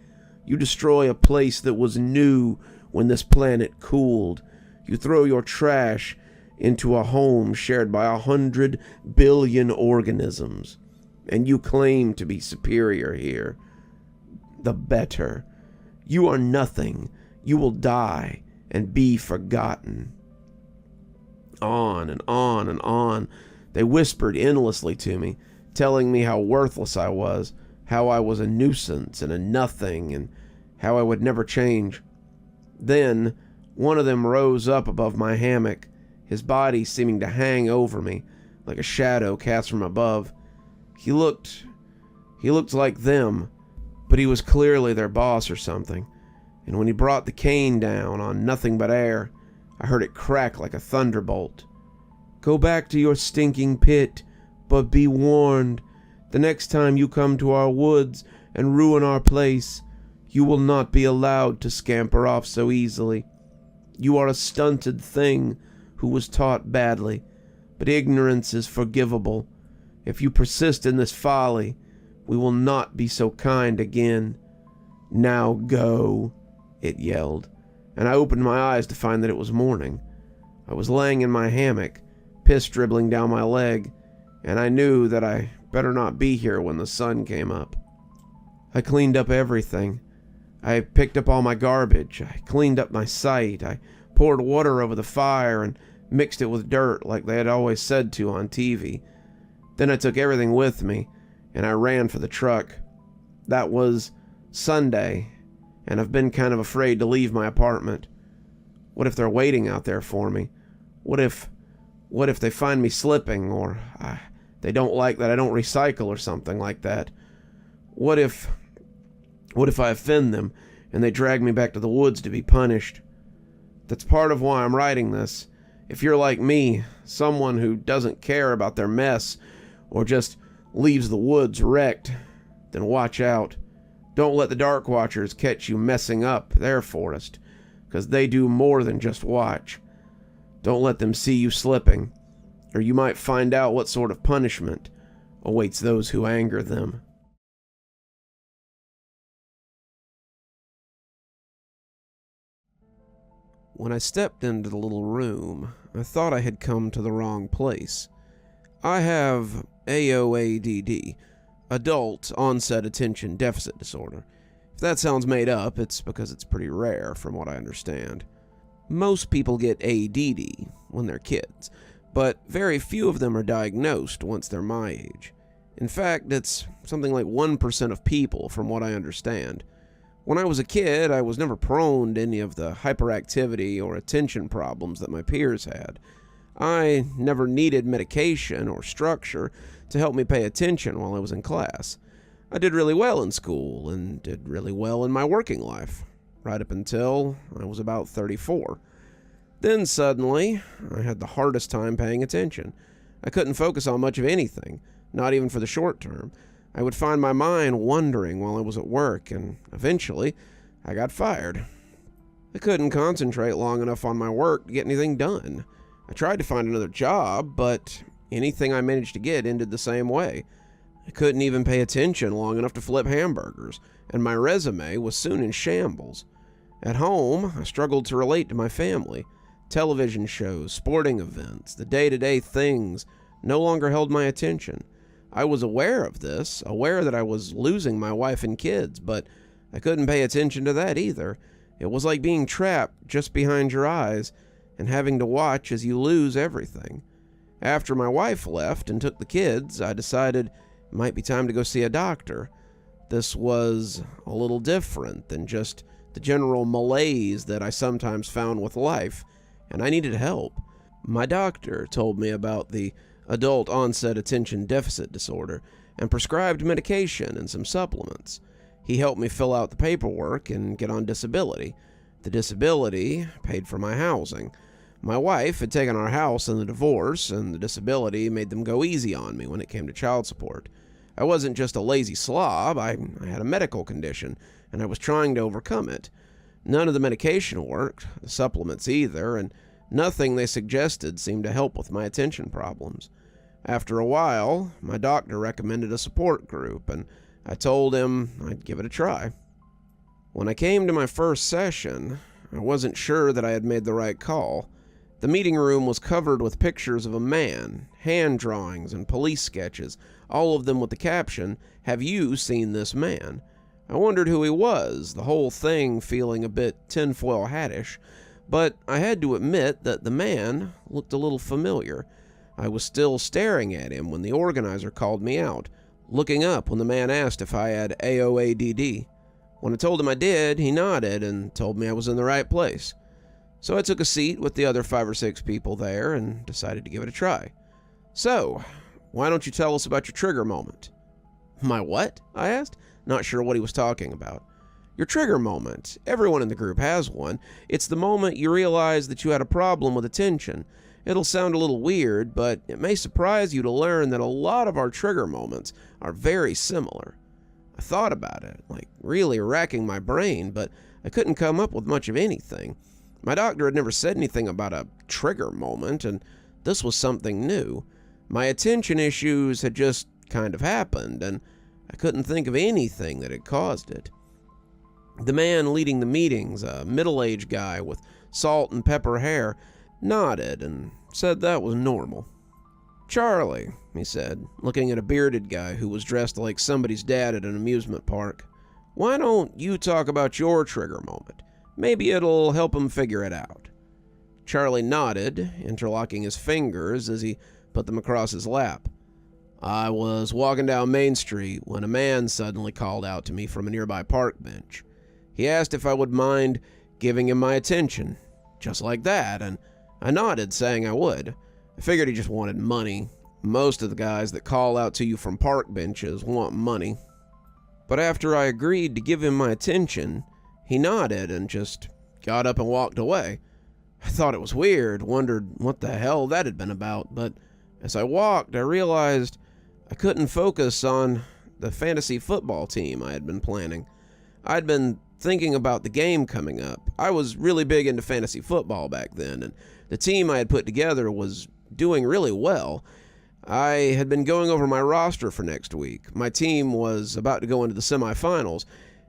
You destroy a place that was new when this planet cooled. You throw your trash into a home shared by 100 billion organisms, and you claim to be superior here. The better. You are nothing. You will die and be forgotten. On and on and on. They whispered endlessly to me, telling me how worthless I was, how I was a nuisance and a nothing, and how I would never change. Then, one of them rose up above my hammock, his body seeming to hang over me, like a shadow cast from above. He looked like them, but he was clearly their boss or something, and when he brought the cane down on nothing but air, I heard it crack like a thunderbolt. Go back to your stinking pit, but be warned. The next time you come to our woods and ruin our place, you will not be allowed to scamper off so easily. You are a stunted thing who was taught badly, but ignorance is forgivable. If you persist in this folly, we will not be so kind again. Now go, it yelled, and I opened my eyes to find that it was morning. I was laying in my hammock, piss dribbling down my leg, and I knew that I better not be here when the sun came up. I cleaned up everything. I picked up all my garbage. I cleaned up my site. I poured water over the fire and mixed it with dirt like they had always said to on TV. Then I took everything with me, and I ran for the truck. That was Sunday, and I've been kind of afraid to leave my apartment. What if they're waiting out there for me? What if they find me slipping, or they don't like that I don't recycle or something like that? What if I offend them and they drag me back to the woods to be punished? That's part of why I'm writing this. If you're like me, someone who doesn't care about their mess or just leaves the woods wrecked, then watch out. Don't let the Dark Watchers catch you messing up their forest, because they do more than just watch. Don't let them see you slipping, or you might find out what sort of punishment awaits those who anger them. When I stepped into the little room, I thought I had come to the wrong place. I have AOADD, Adult Onset Attention Deficit Disorder. If that sounds made up, it's because it's pretty rare from what I understand. Most people get ADD when they're kids, but very few of them are diagnosed once they're my age. In fact, it's something like 1% of people from what I understand. When I was a kid, I was never prone to any of the hyperactivity or attention problems that my peers had. I never needed medication or structure to help me pay attention while I was in class. I did really well in school and did really well in my working life, right up until I was about 34. Then suddenly, I had the hardest time paying attention. I couldn't focus on much of anything, not even for the short term. I would find my mind wandering while I was at work, and eventually, I got fired. I couldn't concentrate long enough on my work to get anything done. I tried to find another job, but anything I managed to get ended the same way. I couldn't even pay attention long enough to flip hamburgers, and my resume was soon in shambles. At home, I struggled to relate to my family. Television shows, sporting events, the day-to-day things no longer held my attention. I was aware of this, aware that I was losing my wife and kids, but I couldn't pay attention to that either. It was like being trapped just behind your eyes and having to watch as you lose everything. After my wife left and took the kids, I decided it might be time to go see a doctor. This was a little different than just the general malaise that I sometimes found with life, and I needed help. My doctor told me about the adult onset attention deficit disorder and prescribed medication and some supplements. He helped me fill out the paperwork and get on disability. The disability paid for my housing. My wife had taken our house in the divorce, and the disability made them go easy on me when it came to child support. I wasn't just a lazy slob, I had a medical condition, and I was trying to overcome it. None of the medication worked, the supplements either, and nothing they suggested seemed to help with my attention problems. After a while, my doctor recommended a support group, and I told him I'd give it a try. When I came to my first session, I wasn't sure that I had made the right call. The meeting room was covered with pictures of a man, hand drawings, and police sketches, all of them with the caption, "Have you seen this man?" I wondered who he was, the whole thing feeling a bit tinfoil hattish, but I had to admit that the man looked a little familiar. I was still staring at him when the organizer called me out, looking up when the man asked if I had AOADD. When I told him I did, he nodded and told me I was in the right place. So I took a seat with the other 5 or 6 people there and decided to give it a try. "So, why don't you tell us about your trigger moment?" "My what?" I asked, not sure what he was talking about. "Your trigger moment. Everyone in the group has one. It's the moment you realize that you had a problem with attention. It'll sound a little weird, but it may surprise you to learn that a lot of our trigger moments are very similar." I thought about it, like really racking my brain, but I couldn't come up with much of anything. My doctor had never said anything about a trigger moment, and this was something new. My attention issues had just kind of happened, and I couldn't think of anything that had caused it. The man leading the meetings, a middle-aged guy with salt and pepper hair, nodded and said that was normal. "Charlie," he said, looking at a bearded guy who was dressed like somebody's dad at an amusement park, "why don't you talk about your trigger moment? Maybe it'll help him figure it out." Charlie nodded, interlocking his fingers as he put them across his lap. "I was walking down Main Street when a man suddenly called out to me from a nearby park bench. He asked if I would mind giving him my attention, just like that, and I nodded, saying I would. I figured he just wanted money. Most of the guys that call out to you from park benches want money. But after I agreed to give him my attention, he nodded and just got up and walked away. I thought it was weird, wondered what the hell that had been about, but as I walked, I realized I couldn't focus on the fantasy football team I had been planning. I'd been thinking about the game coming up. I was really big into fantasy football back then, and the team I had put together was doing really well. I had been going over my roster for next week. My team was about to go into the semifinals,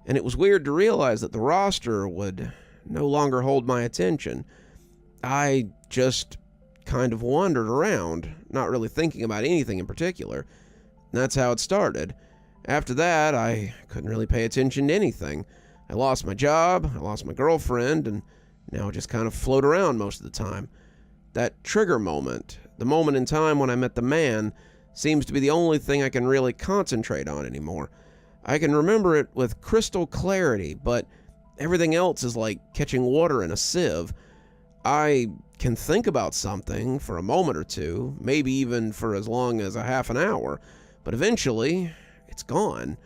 and it was weird to realize that the roster would no longer hold my attention. I just kind of wandered around, not really thinking about anything in particular. That's how it started. After that, I couldn't really pay attention to anything. I lost my job, I lost my girlfriend, and now I just kind of float around most of the time. That trigger moment, the moment in time when I met the man, seems to be the only thing I can really concentrate on anymore. I can remember it with crystal clarity, but everything else is like catching water in a sieve. I can think about something for a moment or two, maybe even for as long as a half an hour, but eventually, it's gone.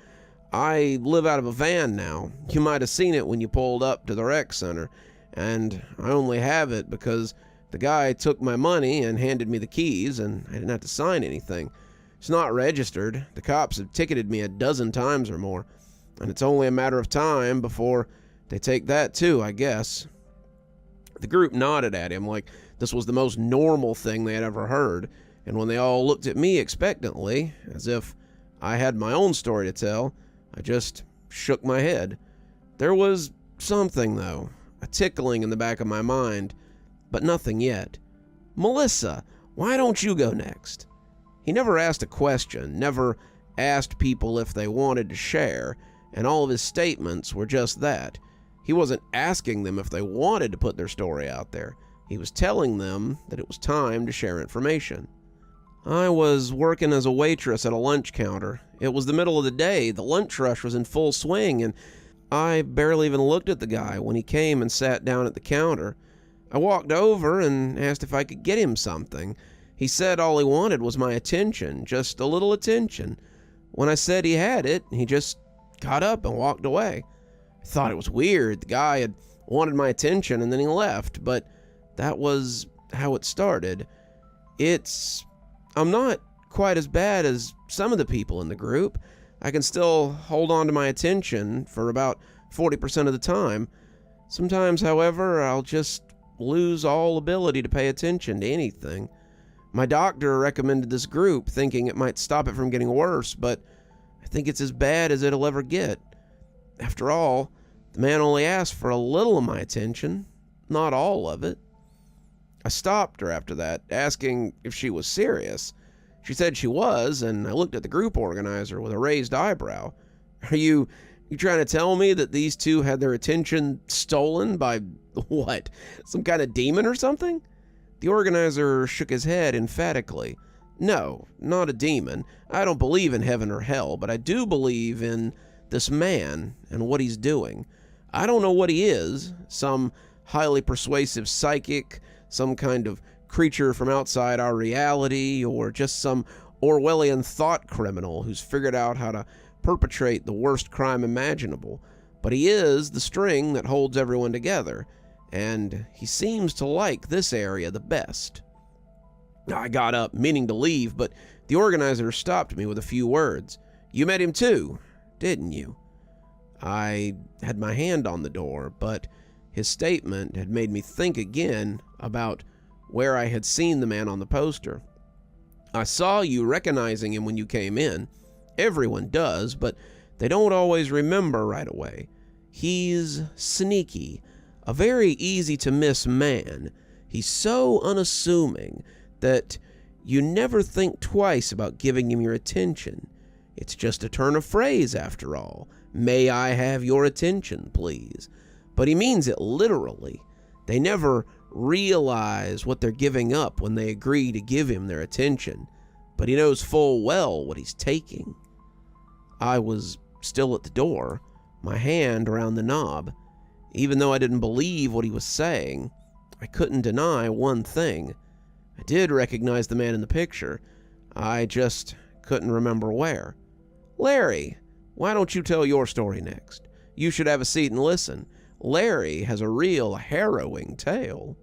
I live out of a van now. You might have seen it when you pulled up to the rec center, and I only have it because the guy took my money and handed me the keys, and I didn't have to sign anything. It's not registered. The cops have ticketed me 12 times or more, and it's only a matter of time before they take that too, I guess. The group nodded at him like this was the most normal thing they had ever heard, and when they all looked at me expectantly, as if I had my own story to tell, I just shook my head. There was something, though, a tickling in the back of my mind, but nothing yet. "Melissa, why don't you go next?" He never asked a question, never asked people if they wanted to share, and all of his statements were just that. He wasn't asking them if they wanted to put their story out there. He was telling them that it was time to share information. I was working as a waitress at a lunch counter. It was the middle of the day, the lunch rush was in full swing, and I barely even looked at the guy when he came and sat down at the counter. I walked over and asked if I could get him something. He said all he wanted was my attention, just a little attention. When I said he had it, he just got up and walked away. I thought it was weird. The guy had wanted my attention and then he left, but that was how it started. I'm not quite as bad as some of the people in the group. I can still hold on to my attention for about 40% of the time. Sometimes, however, I'll just lose all ability to pay attention to anything. My doctor recommended this group, thinking it might stop it from getting worse, but I think it's as bad as it'll ever get. After all, the man only asked for a little of my attention, not all of it. I stopped her after that, asking if she was serious. She said she was, and I looked at the group organizer with a raised eyebrow. "Are you trying to tell me that these two had their attention stolen by, what, some kind of demon or something?" The organizer shook his head emphatically. "No, not a demon. I don't believe in heaven or hell, but I do believe in this man and what he's doing. I don't know what he is, some highly persuasive psychic, some kind of creature from outside our reality, or just some Orwellian thought criminal who's figured out how to perpetrate the worst crime imaginable. But he is the string that holds everyone together, and he seems to like this area the best." I got up, meaning to leave, but the organizer stopped me with a few words. "You met him too, didn't you?" I had my hand on the door, but his statement had made me think again about where I had seen the man on the poster. "I saw you recognizing him when you came in. Everyone does, but they don't always remember right away. He's sneaky, a very easy-to-miss man. He's so unassuming that you never think twice about giving him your attention. It's just a turn of phrase, after all. 'May I have your attention, please?' But he means it literally. They never realize what they're giving up when they agree to give him their attention, but he knows full well what he's taking." I was still at the door, my hand around the knob. Even though I didn't believe what he was saying, I couldn't deny one thing. I did recognize the man in the picture. I just couldn't remember where. "Larry, why don't you tell your story next? You should have a seat and listen. Larry has a real harrowing tale."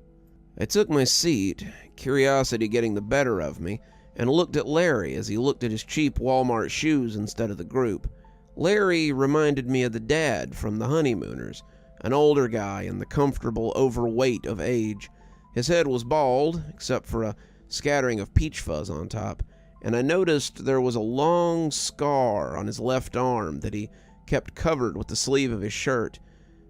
I took my seat, curiosity getting the better of me, and looked at Larry as he looked at his cheap Walmart shoes instead of the group. Larry reminded me of the dad from The Honeymooners, an older guy in the comfortable overweight of age. His head was bald, except for a scattering of peach fuzz on top, and I noticed there was a long scar on his left arm that he kept covered with the sleeve of his shirt.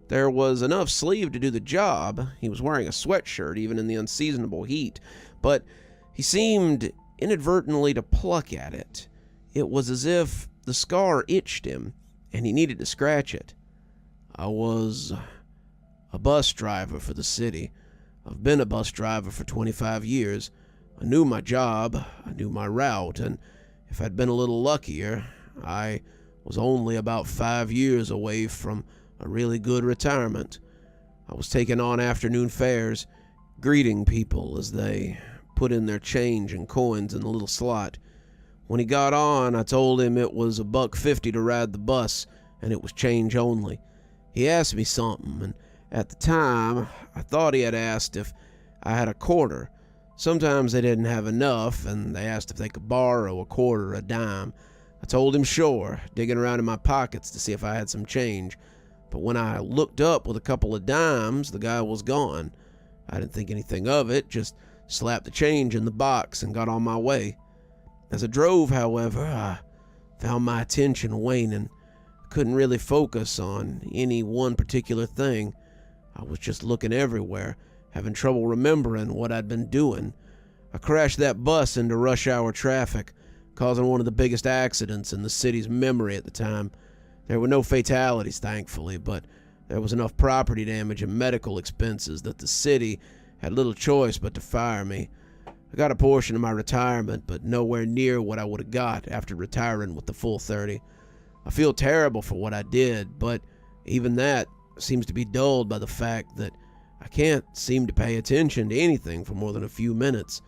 There was enough sleeve to do the job. He was wearing a sweatshirt even in the unseasonable heat, but he seemed inadvertently to pluck at it. It was as if the scar itched him, and he needed to scratch it. "I was a bus driver for the city. I've been a bus driver for 25 years. I knew my job, I knew my route, and if I'd been a little luckier, I was only about 5 years away from a really good retirement. I was taking on afternoon fares, greeting people as they put in their change and coins in the little slot. When he got on, I told him it was $1.50 to ride the bus, and it was change only. He asked me something, and at the time, I thought he had asked if I had a quarter. Sometimes they didn't have enough, and they asked if they could borrow a quarter or a dime. I told him sure, digging around in my pockets to see if I had some change. But when I looked up with a couple of dimes, the guy was gone. I didn't think anything of it, just slapped the change in the box, and got on my way. As I drove, however, I found my attention waning. I couldn't really focus on any one particular thing. I was just looking everywhere, having trouble remembering what I'd been doing. I crashed that bus into rush hour traffic, causing one of the biggest accidents in the city's memory at the time. There were no fatalities, thankfully, but there was enough property damage and medical expenses that the city had little choice but to fire me. I got a portion of my retirement, but nowhere near what I would have got after retiring with the full 30. I feel terrible for what I did, but even that seems to be dulled by the fact that I can't seem to pay attention to anything for more than a few minutes.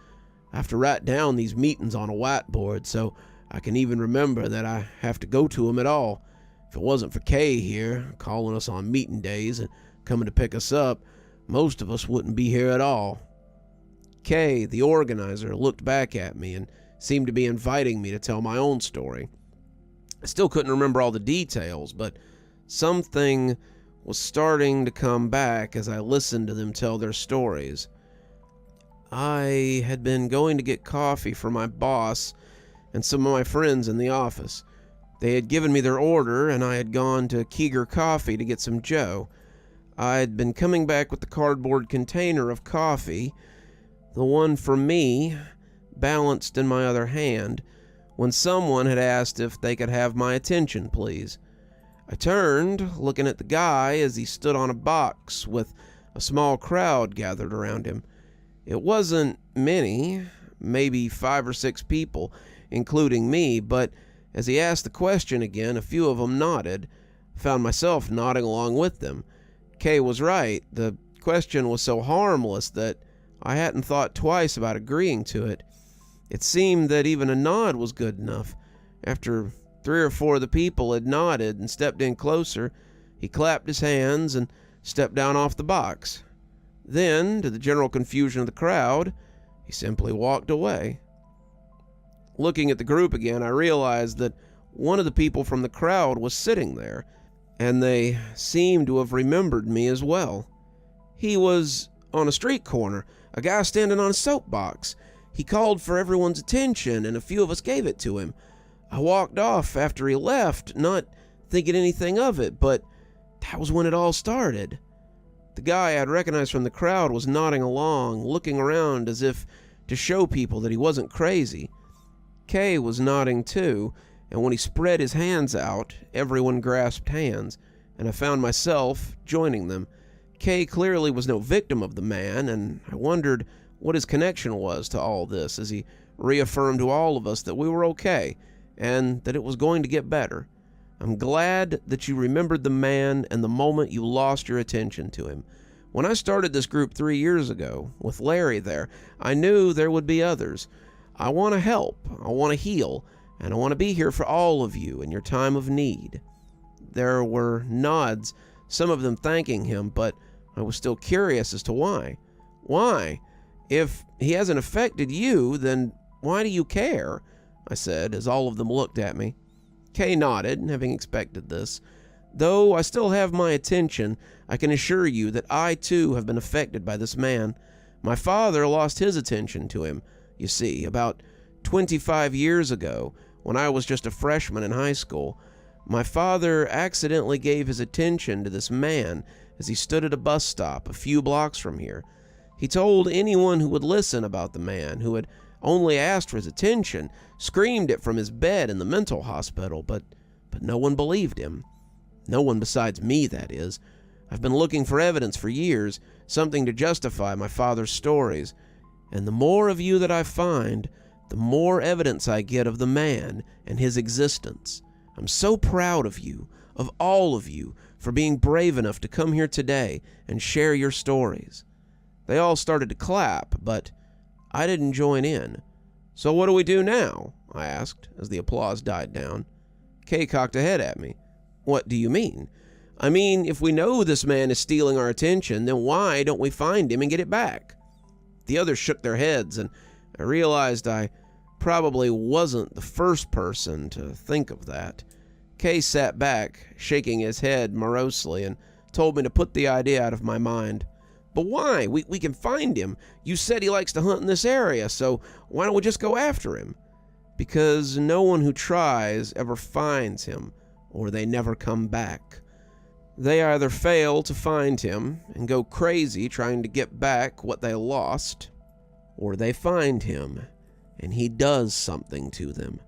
I have to write down these meetings on a whiteboard so I can even remember that I have to go to them at all. If it wasn't for Kay here, calling us on meeting days and coming to pick us up, most of us wouldn't be here at all. Kay, the organizer, looked back at me and seemed to be inviting me to tell my own story. I still couldn't remember all the details, but something was starting to come back as I listened to them tell their stories. I had been going to get coffee for my boss and some of my friends in the office. They had given me their order, and I had gone to Keeger Coffee to get some Joe. I'd been coming back with the cardboard container of coffee, the one for me, balanced in my other hand, when someone had asked if they could have my attention, please. I turned, looking at the guy as he stood on a box with a small crowd gathered around him. It wasn't many, maybe 5 or 6 people, including me, but as he asked the question again, a few of them nodded. I found myself nodding along with them. Kay was right. The question was so harmless that I hadn't thought twice about agreeing to it. It seemed that even a nod was good enough. After 3 or 4 of the people had nodded and stepped in closer, he clapped his hands and stepped down off the box. Then, to the general confusion of the crowd, he simply walked away. Looking at the group again, I realized that one of the people from the crowd was sitting there, and they seemed to have remembered me as well. He was on a street corner, a guy standing on a soapbox. He called for everyone's attention, and a few of us gave it to him. I walked off after he left, not thinking anything of it, but that was when it all started. The guy I'd recognized from the crowd was nodding along, looking around as if to show people that he wasn't crazy. Kay was nodding too, and when he spread his hands out, everyone grasped hands, and I found myself joining them. Kay clearly was no victim of the man, and I wondered what his connection was to all this as he reaffirmed to all of us that we were okay, and that it was going to get better. I'm glad that you remembered the man and the moment you lost your attention to him. When I started this group 3 years ago, with Larry there, I knew there would be others. I want to help, I want to heal, and I want to be here for all of you in your time of need. There were nods, some of them thanking him, but I was still curious as to why. Why? If he hasn't affected you, then why do you care? I said, as all of them looked at me. Kay nodded, having expected this. Though I still have my attention, I can assure you that I too have been affected by this man. My father lost his attention to him, you see, about 25 years ago, when I was just a freshman in high school. My father accidentally gave his attention to this man as he stood at a bus stop a few blocks from here. He told anyone who would listen about the man, who had only asked for his attention, screamed it from his bed in the mental hospital, but no one believed him. No one besides me, that is. I've been looking for evidence for years, something to justify my father's stories. And the more of you that I find, the more evidence I get of the man and his existence. I'm so proud of you, of all of you, for being brave enough to come here today and share your stories. They all started to clap, but I didn't join in. So what do we do now? I asked, as the applause died down. Kay cocked a head at me. What do you mean? I mean, if we know this man is stealing our attention, then why don't we find him and get it back? The others shook their heads, and I realized I probably wasn't the first person to think of that. Kay sat back, shaking his head morosely, and told me to put the idea out of my mind. But why? We can find him. You said he likes to hunt in this area, so why don't we just go after him? Because no one who tries ever finds him, or they never come back. They either fail to find him and go crazy trying to get back what they lost, or they find him and he does something to them.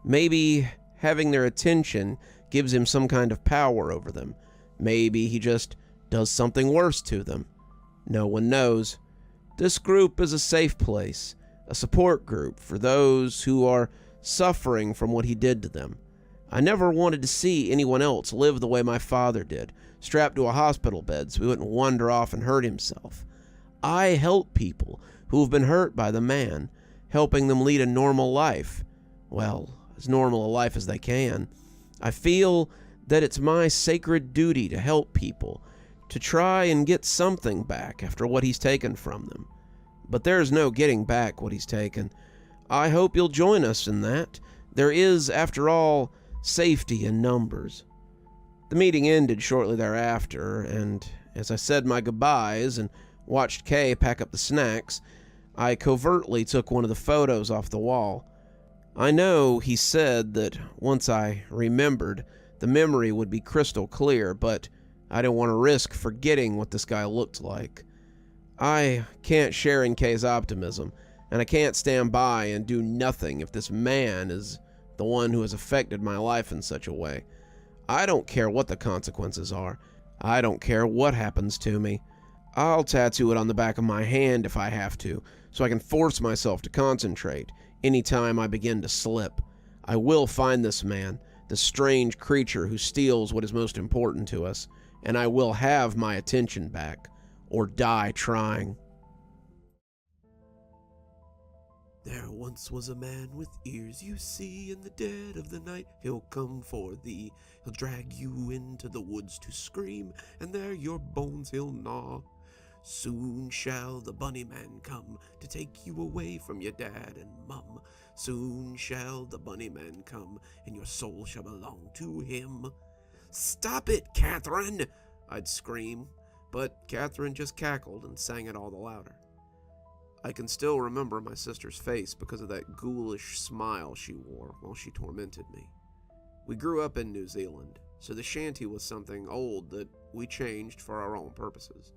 Maybe having their attention gives him some kind of power over them. Maybe he just does something worse to them. No one knows. This group is a safe place, a support group for those who are suffering from what he did to them. I never wanted to see anyone else live the way my father did, strapped to a hospital bed so he wouldn't wander off and hurt himself. I help people who have been hurt by the man, helping them lead a normal life. Well, as normal a life as they can. I feel that it's my sacred duty to help people, to try and get something back after what he's taken from them. But there's no getting back what he's taken. I hope you'll join us in that. There is, after all, safety in numbers. The meeting ended shortly thereafter, and as I said my goodbyes and watched Kay pack up the snacks, I covertly took one of the photos off the wall. I know he said that once I remembered, the memory would be crystal clear, but I didn't want to risk forgetting what this guy looked like. I can't share in Kay's optimism, and I can't stand by and do nothing if this man is the one who has affected my life in such a way. I don't care what the consequences are. I don't care what happens to me. I'll tattoo it on the back of my hand if I have to, so I can force myself to concentrate anytime I begin to slip. I will find this man, this strange creature who steals what is most important to us, and I will have my attention back, or die trying. There once was a man with ears, you see, in the dead of the night he'll come for thee. He'll drag you into the woods to scream, and there your bones he'll gnaw. Soon shall the bunny man come to take you away from your dad and mum. Soon shall the bunny man come, and your soul shall belong to him. Stop it, Catherine! I'd scream, but Catherine just cackled and sang it all the louder. I can still remember my sister's face because of that ghoulish smile she wore while she tormented me. We grew up in New Zealand, so the shanty was something old that we changed for our own purposes.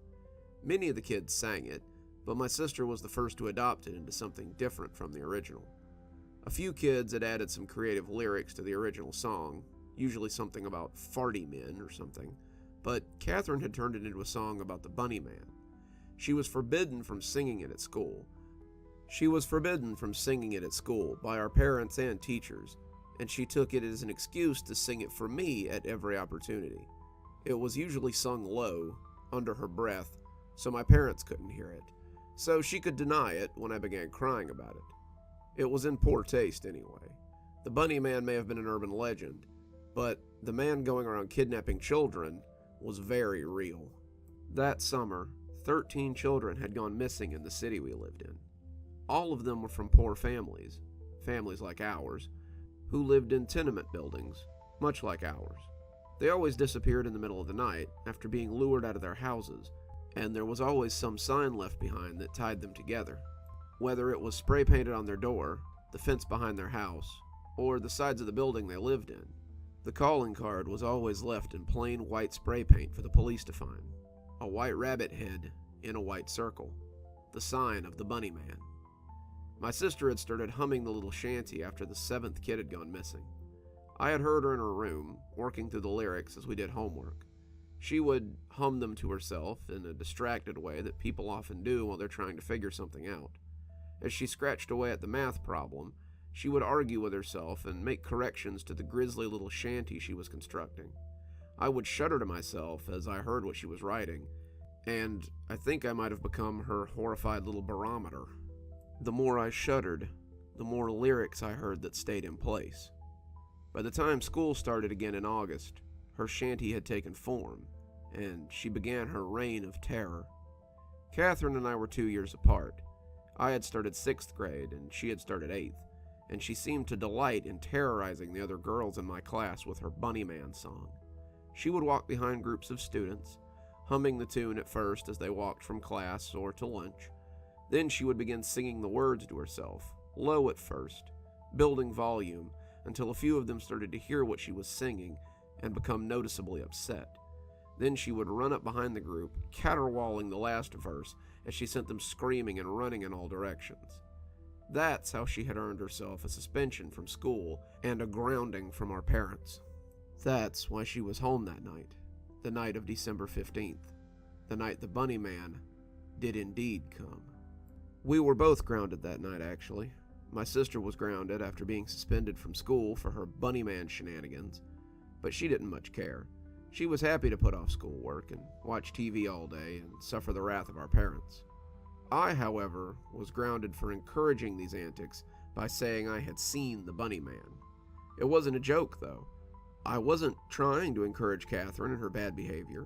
Many of the kids sang it, but my sister was the first to adopt it into something different from the original. A few kids had added some creative lyrics to the original song, usually something about farty men or something, but Catherine had turned it into a song about the bunny man. She was forbidden from singing it at school. By our parents and teachers, and she took it as an excuse to sing it for me at every opportunity. It was usually sung low, under her breath, so my parents couldn't hear it, so she could deny it when I began crying about it. It was in poor taste anyway. The bunny man may have been an urban legend, but the man going around kidnapping children was very real. That summer, 13 children had gone missing in the city we lived in. All of them were from poor families like ours, who lived in tenement buildings, much like ours. They always disappeared in the middle of the night after being lured out of their houses, and there was always some sign left behind that tied them together. Whether it was spray painted on their door, the fence behind their house, or the sides of the building they lived in, the calling card was always left in plain white spray paint for the police to find. A white rabbit head in a white circle, the sign of the bunny man. My sister had started humming the little shanty after the 7th kid had gone missing. I had heard her in her room, working through the lyrics as we did homework. She would hum them to herself in a distracted way that people often do while they're trying to figure something out. As she scratched away at the math problem, she would argue with herself and make corrections to the grisly little shanty she was constructing. I would shudder to myself as I heard what she was writing, and I think I might have become her horrified little barometer. The more I shuddered, the more lyrics I heard that stayed in place. By the time school started again in August, her shanty had taken form, and she began her reign of terror. Catherine and I were 2 years apart. I had started 6th grade, and she had started 8th, and she seemed to delight in terrorizing the other girls in my class with her bunny man song. She would walk behind groups of students, humming the tune at first as they walked from class or to lunch. Then she would begin singing the words to herself, low at first, building volume, until a few of them started to hear what she was singing and become noticeably upset. Then she would run up behind the group, caterwauling the last verse as she sent them screaming and running in all directions. That's how she had earned herself a suspension from school and a grounding from our parents. That's why she was home that night, the night of December 15th, the night the Bunny Man did indeed come. We were both grounded that night, actually. My sister was grounded after being suspended from school for her Bunny Man shenanigans, but she didn't much care. She was happy to put off schoolwork and watch TV all day and suffer the wrath of our parents. I, however, was grounded for encouraging these antics by saying I had seen the Bunny Man. It wasn't a joke, though. I wasn't trying to encourage Catherine in her bad behavior.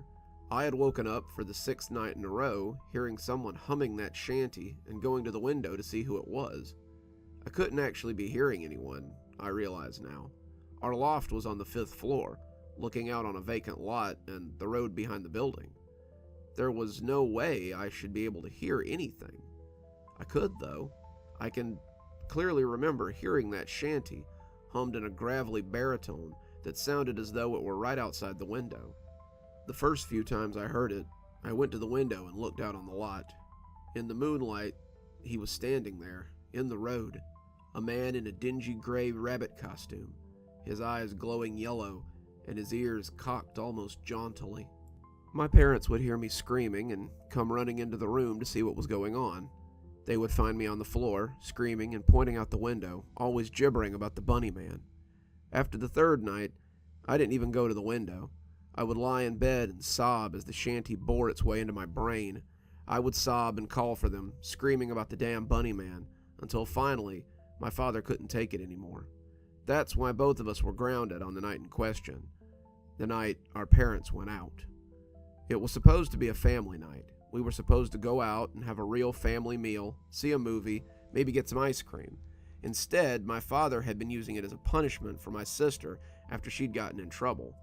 I had woken up for the 6th night in a row, hearing someone humming that shanty and going to the window to see who it was. I couldn't actually be hearing anyone, I realize now. Our loft was on the 5th floor, looking out on a vacant lot and the road behind the building. There was no way I should be able to hear anything. I could, though. I can clearly remember hearing that shanty, hummed in a gravelly baritone that sounded as though it were right outside the window. The first few times I heard it, I went to the window and looked out on the lot. In the moonlight, he was standing there, in the road, a man in a dingy gray rabbit costume, his eyes glowing yellow and his ears cocked almost jauntily. My parents would hear me screaming and come running into the room to see what was going on. They would find me on the floor, screaming and pointing out the window, always gibbering about the Bunny Man. After the 3rd night, I didn't even go to the window. I would lie in bed and sob as the shanty bore its way into my brain. I would sob and call for them, screaming about the damn Bunny Man, until finally, my father couldn't take it anymore. That's why both of us were grounded on the night in question, the night our parents went out. It was supposed to be a family night. We were supposed to go out and have a real family meal, see a movie, maybe get some ice cream. Instead, my father had been using it as a punishment for my sister after she'd gotten in trouble.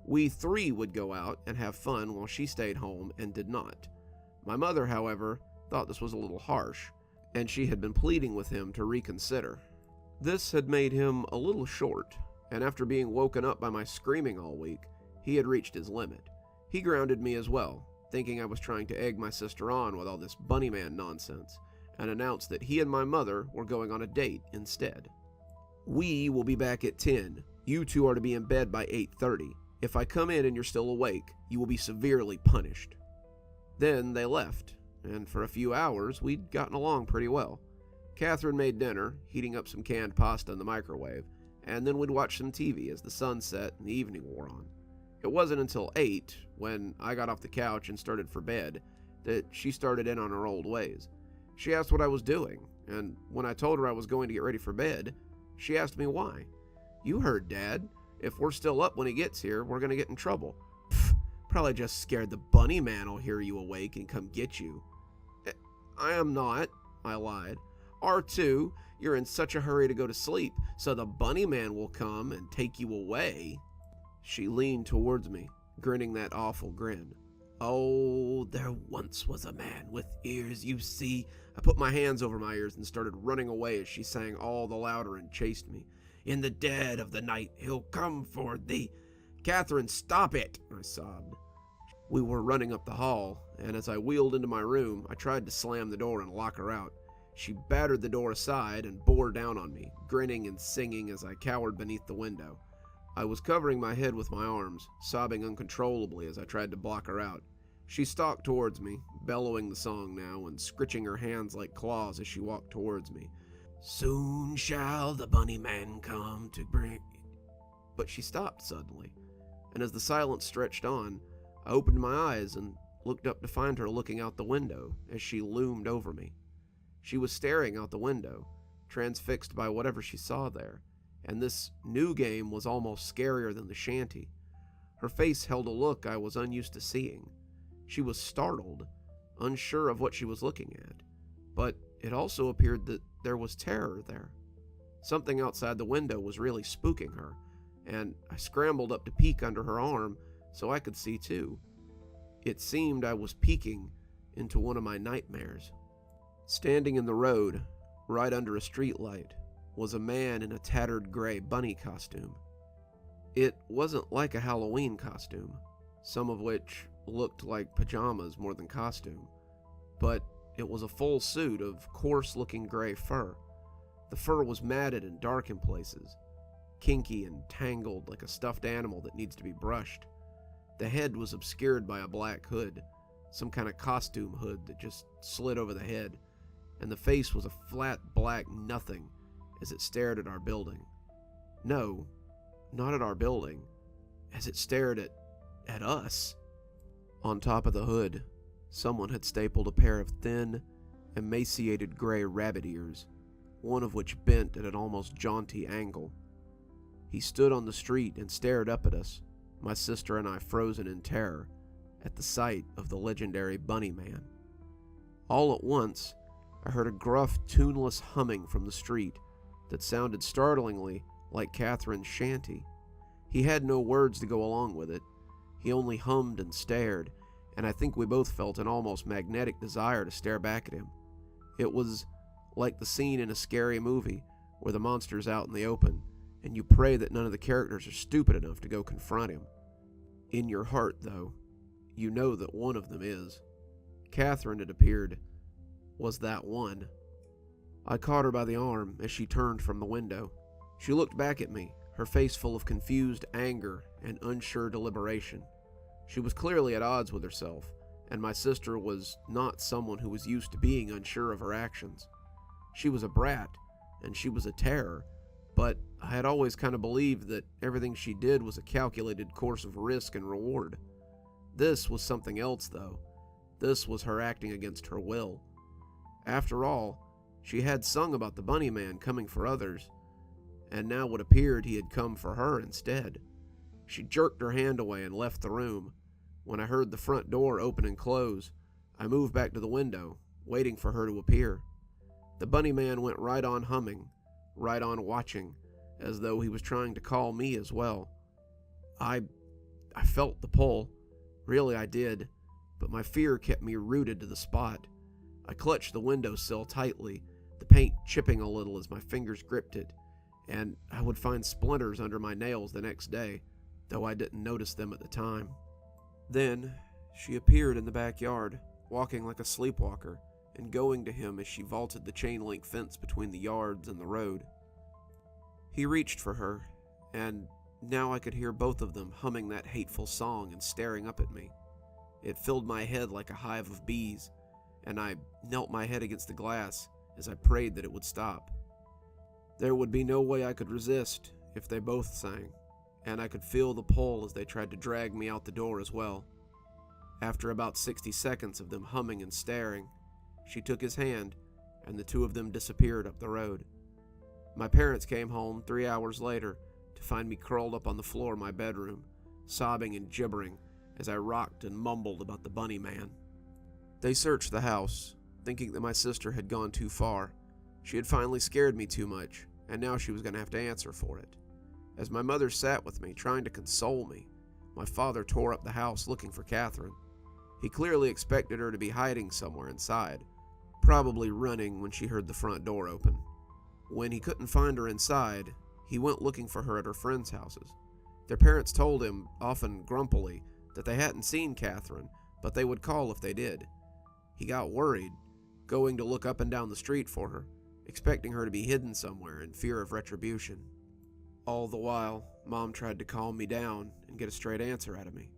We 3 would go out and have fun while she stayed home and did not. My mother, however, thought this was a little harsh, and she had been pleading with him to reconsider. This had made him a little short, and after being woken up by my screaming all week, he had reached his limit. He grounded me as well, thinking I was trying to egg my sister on with all this Bunny Man nonsense, and announced that he and my mother were going on a date instead. "We will be back at 10. You 2 are to be in bed by 8:30. If I come in and you're still awake, you will be severely punished." Then they left, and for a few hours we'd gotten along pretty well. Catherine made dinner, heating up some canned pasta in the microwave, and then we'd watch some TV as the sun set and the evening wore on. It wasn't until 8, when I got off the couch and started for bed, that she started in on her old ways. She asked what I was doing, and when I told her I was going to get ready for bed, she asked me why. "You heard, Dad. If we're still up when he gets here, we're going to get in trouble." "Pfft, probably just scared the Bunny Man will hear you awake and come get you." "I am not," I lied. "R2, you're in such a hurry to go to sleep, so the Bunny Man will come and take you away." She leaned towards me, grinning that awful grin. "Oh, there once was a man with ears, you see." I put my hands over my ears and started running away as she sang all the louder and chased me. "In the dead of the night, he'll come for thee." "Catherine, stop it," I sobbed. We were running up the hall, and as I wheeled into my room, I tried to slam the door and lock her out. She battered the door aside and bore down on me, grinning and singing as I cowered beneath the window. I was covering my head with my arms, sobbing uncontrollably as I tried to block her out. She stalked towards me, bellowing the song now and scritching her hands like claws as she walked towards me. "Soon shall the Bunny Man come to bring..." But she stopped suddenly, and as the silence stretched on, I opened my eyes and looked up to find her looking out the window as she loomed over me. She was staring out the window, transfixed by whatever she saw there, and this new game was almost scarier than the shanty. Her face held a look I was unused to seeing. She was startled, unsure of what she was looking at, but it also appeared that there was terror there. Something outside the window was really spooking her, and I scrambled up to peek under her arm so I could see too. It seemed I was peeking into one of my nightmares. Standing in the road, right under a streetlight, was a man in a tattered gray bunny costume. It wasn't like a Halloween costume, some of which looked like pajamas more than costume, but it was a full suit of coarse-looking gray fur. The fur was matted and dark in places, kinky and tangled like a stuffed animal that needs to be brushed. The head was obscured by a black hood, some kind of costume hood that just slid over the head, and the face was a flat black nothing as it stared at our building. No, not at our building, as it stared at us. On top of the hood, someone had stapled a pair of thin, emaciated gray rabbit ears, one of which bent at an almost jaunty angle. He stood on the street and stared up at us, my sister and I frozen in terror at the sight of the legendary Bunny Man. All at once, I heard a gruff, tuneless humming from the street that sounded startlingly like Catherine's shanty. He had no words to go along with it. He only hummed and stared, and I think we both felt an almost magnetic desire to stare back at him. It was like the scene in a scary movie where the monster's out in the open, and you pray that none of the characters are stupid enough to go confront him. In your heart, though, you know that one of them is. Catherine, it appeared, was that one. I caught her by the arm as she turned from the window. She looked back at me, her face full of confused anger and unsure deliberation. She was clearly at odds with herself, and my sister was not someone who was used to being unsure of her actions. She was a brat, and she was a terror, but I had always kind of believed that everything she did was a calculated course of risk and reward. This was something else, though. This was her acting against her will. After all, she had sung about the Bunny Man coming for others, and now it appeared he had come for her instead. She jerked her hand away and left the room. When I heard the front door open and close, I moved back to the window, waiting for her to appear. The Bunny Man went right on humming, right on watching, as though he was trying to call me as well. I felt the pull. Really, I did, but my fear kept me rooted to the spot. I clutched the windowsill tightly, the paint chipping a little as my fingers gripped it, and I would find splinters under my nails the next day, though I didn't notice them at the time. Then, she appeared in the backyard, walking like a sleepwalker, and going to him as she vaulted the chain-link fence between the yards and the road. He reached for her, and now I could hear both of them humming that hateful song and staring up at me. It filled my head like a hive of bees, and I knelt my head against the glass as I prayed that it would stop. There would be no way I could resist if they both sang, and I could feel the pull as they tried to drag me out the door as well. After about 60 seconds of them humming and staring, she took his hand, and the two of them disappeared up the road. My parents came home 3 hours later to find me curled up on the floor of my bedroom, sobbing and gibbering as I rocked and mumbled about the Bunny Man. They searched the house, thinking that my sister had gone too far. She had finally scared me too much, and now she was going to have to answer for it. As my mother sat with me, trying to console me, my father tore up the house looking for Catherine. He clearly expected her to be hiding somewhere inside, probably running when she heard the front door open. When he couldn't find her inside, he went looking for her at her friends' houses. Their parents told him, often grumpily, that they hadn't seen Catherine, but they would call if they did. He got worried, going to look up and down the street for her, expecting her to be hidden somewhere in fear of retribution. All the while, Mom tried to calm me down and get a straight answer out of me.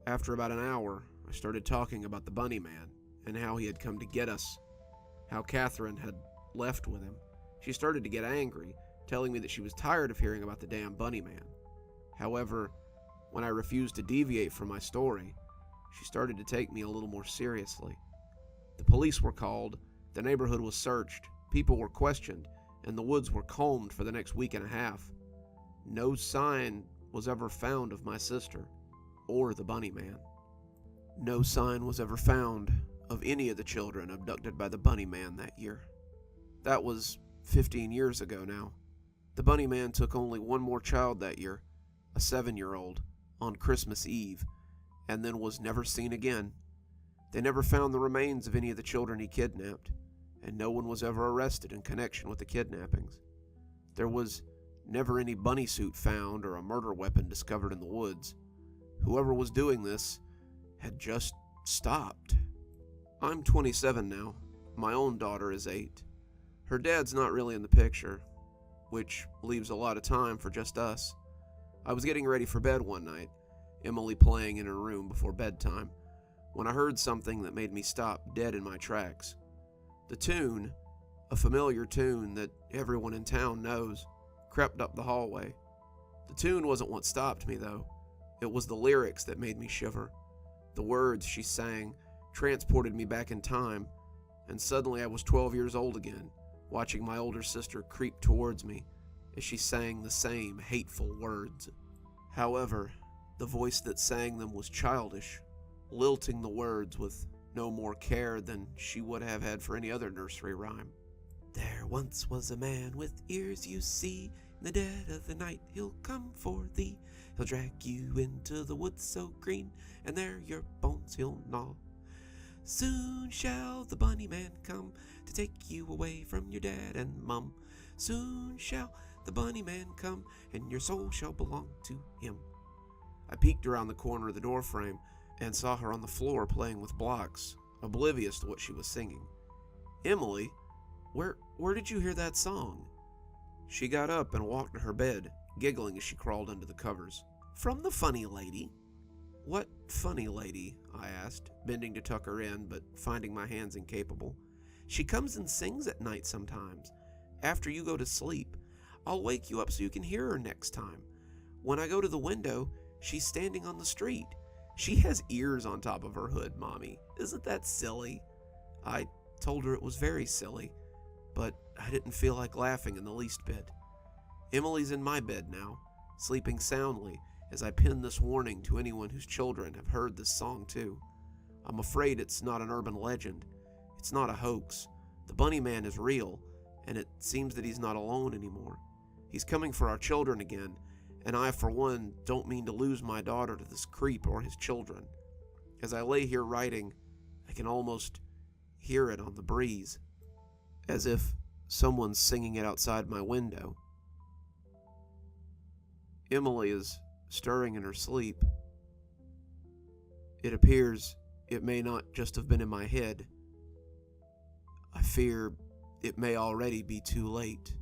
After about an hour, I started talking about the Bunny Man and how he had come to get us, how Catherine had left with him. She started to get angry, telling me that she was tired of hearing about the damn Bunny Man. However, when I refused to deviate from my story, she started to take me a little more seriously. The police were called, the neighborhood was searched, people were questioned, and the woods were combed for the next week and a half. No sign was ever found of my sister or the Bunny Man. No sign was ever found of any of the children abducted by the Bunny Man that year. That was 15 years ago now. The Bunny Man took only one more child that year, a 7-year-old, on Christmas Eve, and then was never seen again. They never found the remains of any of the children he kidnapped, and no one was ever arrested in connection with the kidnappings. There was never any bunny suit found or a murder weapon discovered in the woods. Whoever was doing this had just stopped. I'm 27 now. My own daughter is 8. Her dad's not really in the picture, which leaves a lot of time for just us. I was getting ready for bed one night, Emily playing in her room before bedtime, when I heard something that made me stop dead in my tracks. The tune, a familiar tune that everyone in town knows, crept up the hallway. The tune wasn't what stopped me, though. It was the lyrics that made me shiver. The words she sang transported me back in time, and suddenly I was 12 years old again, watching my older sister creep towards me as she sang the same hateful words. However, the voice that sang them was childish, lilting the words with no more care than she would have had for any other nursery rhyme. There once was a man with ears, you see, in the dead of the night he'll come for thee. He'll drag you into the woods so green, and there your bones he'll gnaw. Soon shall the bunny man come to take you away from your dad and mum. Soon shall the bunny man come, and your soul shall belong to him. I peeked around the corner of the doorframe and saw her on the floor playing with blocks, oblivious to what she was singing. Emily, where did you hear that song? She got up and walked to her bed, giggling as she crawled under the covers. From the funny lady. What funny lady? I asked, bending to tuck her in, but finding my hands incapable. She comes and sings at night sometimes, after you go to sleep. I'll wake you up so you can hear her next time. When I go to the window, she's standing on the street. She has ears on top of her hood, Mommy. Isn't that silly? I told her it was very silly, but I didn't feel like laughing in the least bit. Emily's in my bed now, sleeping soundly as I pin this warning to anyone whose children have heard this song too. I'm afraid it's not an urban legend. It's not a hoax. The bunny man is real, and it seems that he's not alone anymore. He's coming for our children again, and I, for one, don't mean to lose my daughter to this creep or his children. As I lay here writing, I can almost hear it on the breeze, as if someone's singing it outside my window. Emily is stirring in her sleep. It appears it may not just have been in my head. I fear it may already be too late.